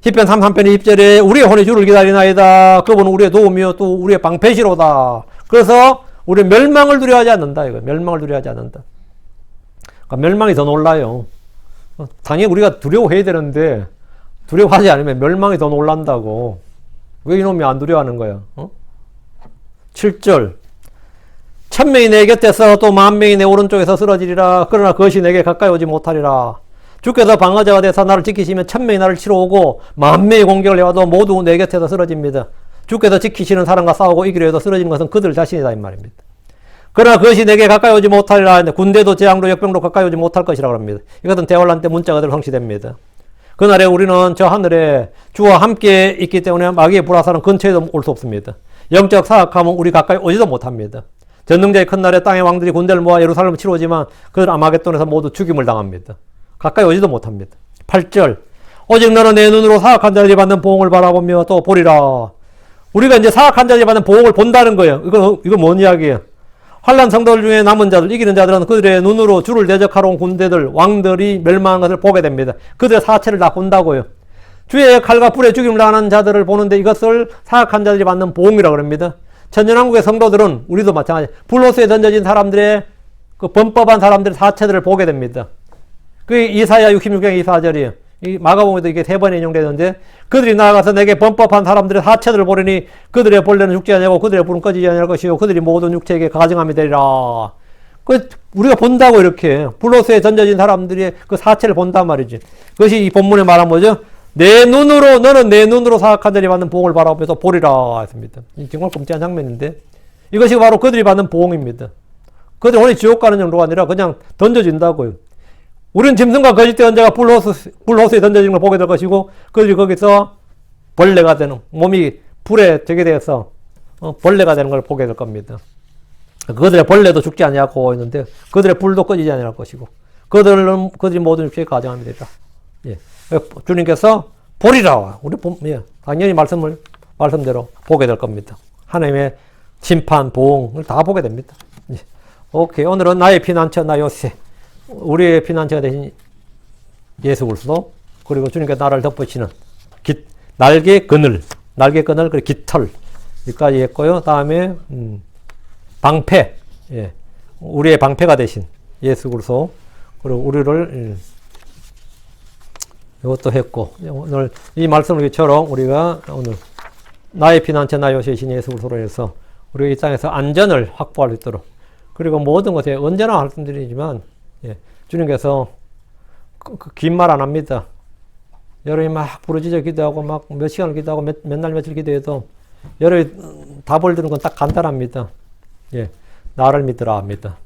시편 33편 20절에 우리의 혼이 주를 기다리나이다. 그분은 우리의 도움이요 또 우리의 방패시로다. 그래서 우리 멸망을 두려워하지 않는다. 이거 멸망을 두려워하지 않는다. 그러니까 멸망이 더 놀라요. 당연히 우리가 두려워해야 되는데 두려워하지 않으면 멸망이 더 놀란다고. 왜 이놈이 안 두려워하는 거야? 7절. 1000명이 내 곁에서 또 10,000명이 내 오른쪽에서 쓰러지리라. 그러나 그것이 내게 가까이 오지 못하리라. 주께서 방어자가 되사 나를 지키시면 1000명이 나를 치러 오고 10,000명이 공격을 해와도 모두 내 곁에서 쓰러집니다. 주께서 지키시는 사람과 싸우고 이기려 해도 쓰러지는 것은 그들 자신이다 이 말입니다. 그러나 그것이 내게 가까이 오지 못하리라. 군대도 재앙도 역병도 가까이 오지 못할 것이라고 합니다. 이것은 대환란 때 문자가 늘 성취됩니다. 그날에 우리는 저 하늘에 주와 함께 있기 때문에 마귀의 불화살은 근처에도 올 수 없습니다. 영적 사악함은 우리 가까이 오지도 못합니다. 전능자의 큰 날에 땅의 왕들이 군대를 모아 예루살렘을 치러 오지만 그들 아마겟돈에서 모두 죽임을 당합니다. 가까이 오지도 못합니다. 8절. 오직 너는 내 눈으로 사악한 자들이 받는 보응을 바라보며 또 보리라. 우리가 이제 사악한 자들이 받는 보응을 본다는 거예요. 이거 뭔 이야기예요? 환난 성도들 중에 남은 자들, 이기는 자들은 그들의 눈으로 주를 대적하러 온 군대들, 왕들이 멸망한 것을 보게 됩니다. 그들의 사체를 다 본다고요. 주의 칼과 불에 죽임을 당하는 자들을 보는데 이것을 사악한 자들이 받는 보응이라고 합니다. 천년왕국의 성도들은 우리도 마찬가지 불로스에 던져진 사람들의 그 범법한 사람들의 사체들을 보게 됩니다. 그게 이사야 66장 24절이에요. 이 마가복음에도 이게 3번 인용되는데 그들이 나아가서 내게 범법한 사람들의 사체들을 보리니 그들의 벌레는 죽지 아니하고 그들의 불은 꺼지지 아니할 것이요 그들이 모든 육체에게 가증함이 되리라. 그 우리가 본다고 이렇게 불로스에 던져진 사람들의 그 사체를 본단 말이지. 그것이 이 본문에 말한 뭐죠? 내 눈으로 너는 내 눈으로 사악한 자들이 받는 보응을 바라보면서 보리라 했습니다. 정말 끔찍한 장면인데 이것이 바로 그들이 받는 보응입니다. 그들이 오늘 지옥 가는 정도가 아니라 그냥 던져진다고요. 우리는 짐승과 거짓된 언자가 불호수에 던져지는 걸 보게 될 것이고 그들이 거기서 벌레가 되는 몸이 불에 되게 되어서 벌레가 되는 걸 보게 될 겁니다. 그들의 벌레도 죽지 아니하고 있는데 그들의 불도 꺼지지 아니할 것이고 그들이 모든 육체에 가증함이 되리라. 예. 주님께서 보리라. 우리 당연히 말씀대로 보게 될 겁니다. 하나님의 심판, 보응을 다 보게 됩니다. 예. 오케이. 오늘은 나의 피난처 나 요새. 우리의 피난처가 되신 예수 그리스도 그리고 주님께서 나를 덮으시는 날개 그늘 그리고 깃털 여기까지 했고요. 다음에 방패 예. 우리의 방패가 되신 예수 그리스도 그리고 우리를 이것도 했고 오늘 이 말씀처럼 우리가 오늘 나의 피난처 나 요새이신 예수 그리스도로 해서 우리가 이 땅에서 안전을 확보할 수 있도록 그리고 모든 것에 언제나 말씀드리지만 예, 주님께서 긴 말 안 합니다. 여러분이 막 부르짖어 기도하고 막 몇 시간을 기도하고 몇 날 며칠 기도해도 여러분이 답을 들은 건 딱 간단합니다. 예, 나를 믿으라 합니다.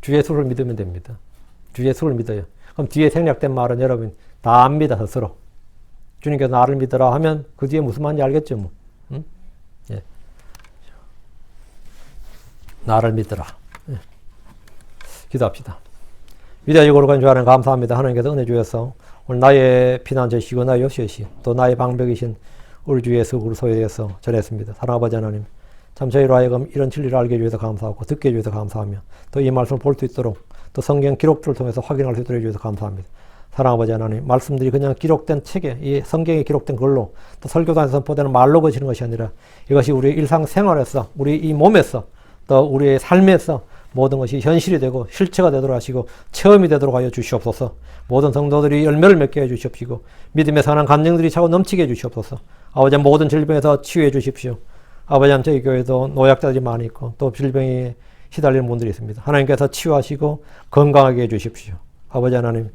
주 예수를 믿으면 됩니다. 주 예수를 믿어요. 그럼 뒤에 생략된 말은 여러분 다 압니다. 스스로. 주님께서 나를 믿으라 하면 그 뒤에 무슨 말인지 알겠죠. 뭐. 응? 예. 나를 믿으라. 예. 기도합시다. 위대하시고 거룩한 주 하나님 감사합니다. 하나님께서 은혜 주셔서 오늘 나의 피난처시고 나의 요새시 또 나의 방벽이신 우리 주 예수 그리스도에 대해서 전했습니다. 사랑하는 아버지 하나님 참 저희로 하여금 이런 진리를 알게 해주셔서 감사하고 듣게 해주셔서 감사하며 또 이 말씀을 볼 수 있도록 또 성경 기록들을 통해서 확인할 수 있도록 해주셔서 감사합니다. 사랑하는 아버지 하나님 말씀들이 그냥 기록된 책에 이 성경에 기록된 글로 또 설교단에서 선포되는 말로 거치는 것이 아니라 이것이 우리의 일상생활에서 우리 이 몸에서 또 우리의 삶에서 모든 것이 현실이 되고 실체가 되도록 하시고 체험이 되도록 하여 주시옵소서. 모든 성도들이 열매를 맺게 해 주시옵시고 믿음의 선한 감정들이 차고 넘치게 해 주시옵소서. 아버지 모든 질병에서 치유해 주십시오. 아버지 저희 교회도 노약자들이 많이 있고 또 질병에 시달리는 분들이 있습니다. 하나님께서 치유하시고 건강하게 해 주십시오. 아버지 하나님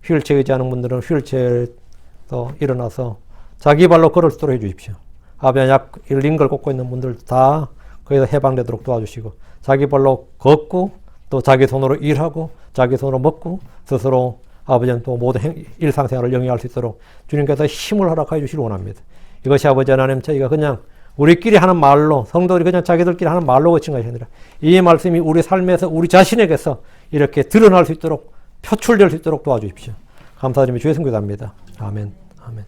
휠체어 의지하는 분들은 휠체어에서 일어나서 자기 발로 걸을 수 있도록 해 주십시오. 아버지 약 링걸 꽂고 있는 분들 다 거기서 해방되도록 도와주시고 자기 발로 걷고 또 자기 손으로 일하고 자기 손으로 먹고 스스로 아버지는 또 모든 일상생활을 영위할 수 있도록 주님께서 힘을 허락하여 주시기 원합니다. 이것이 아버지 하나님 저희가 그냥 우리끼리 하는 말로 성도들이 그냥 자기들끼리 하는 말로 거친 것이 아니라 이 말씀이 우리 삶에서 우리 자신에게서 이렇게 드러날 수 있도록 표출될 수 있도록 도와주십시오. 감사드리며 주의 성교답니다. 아멘. 아멘.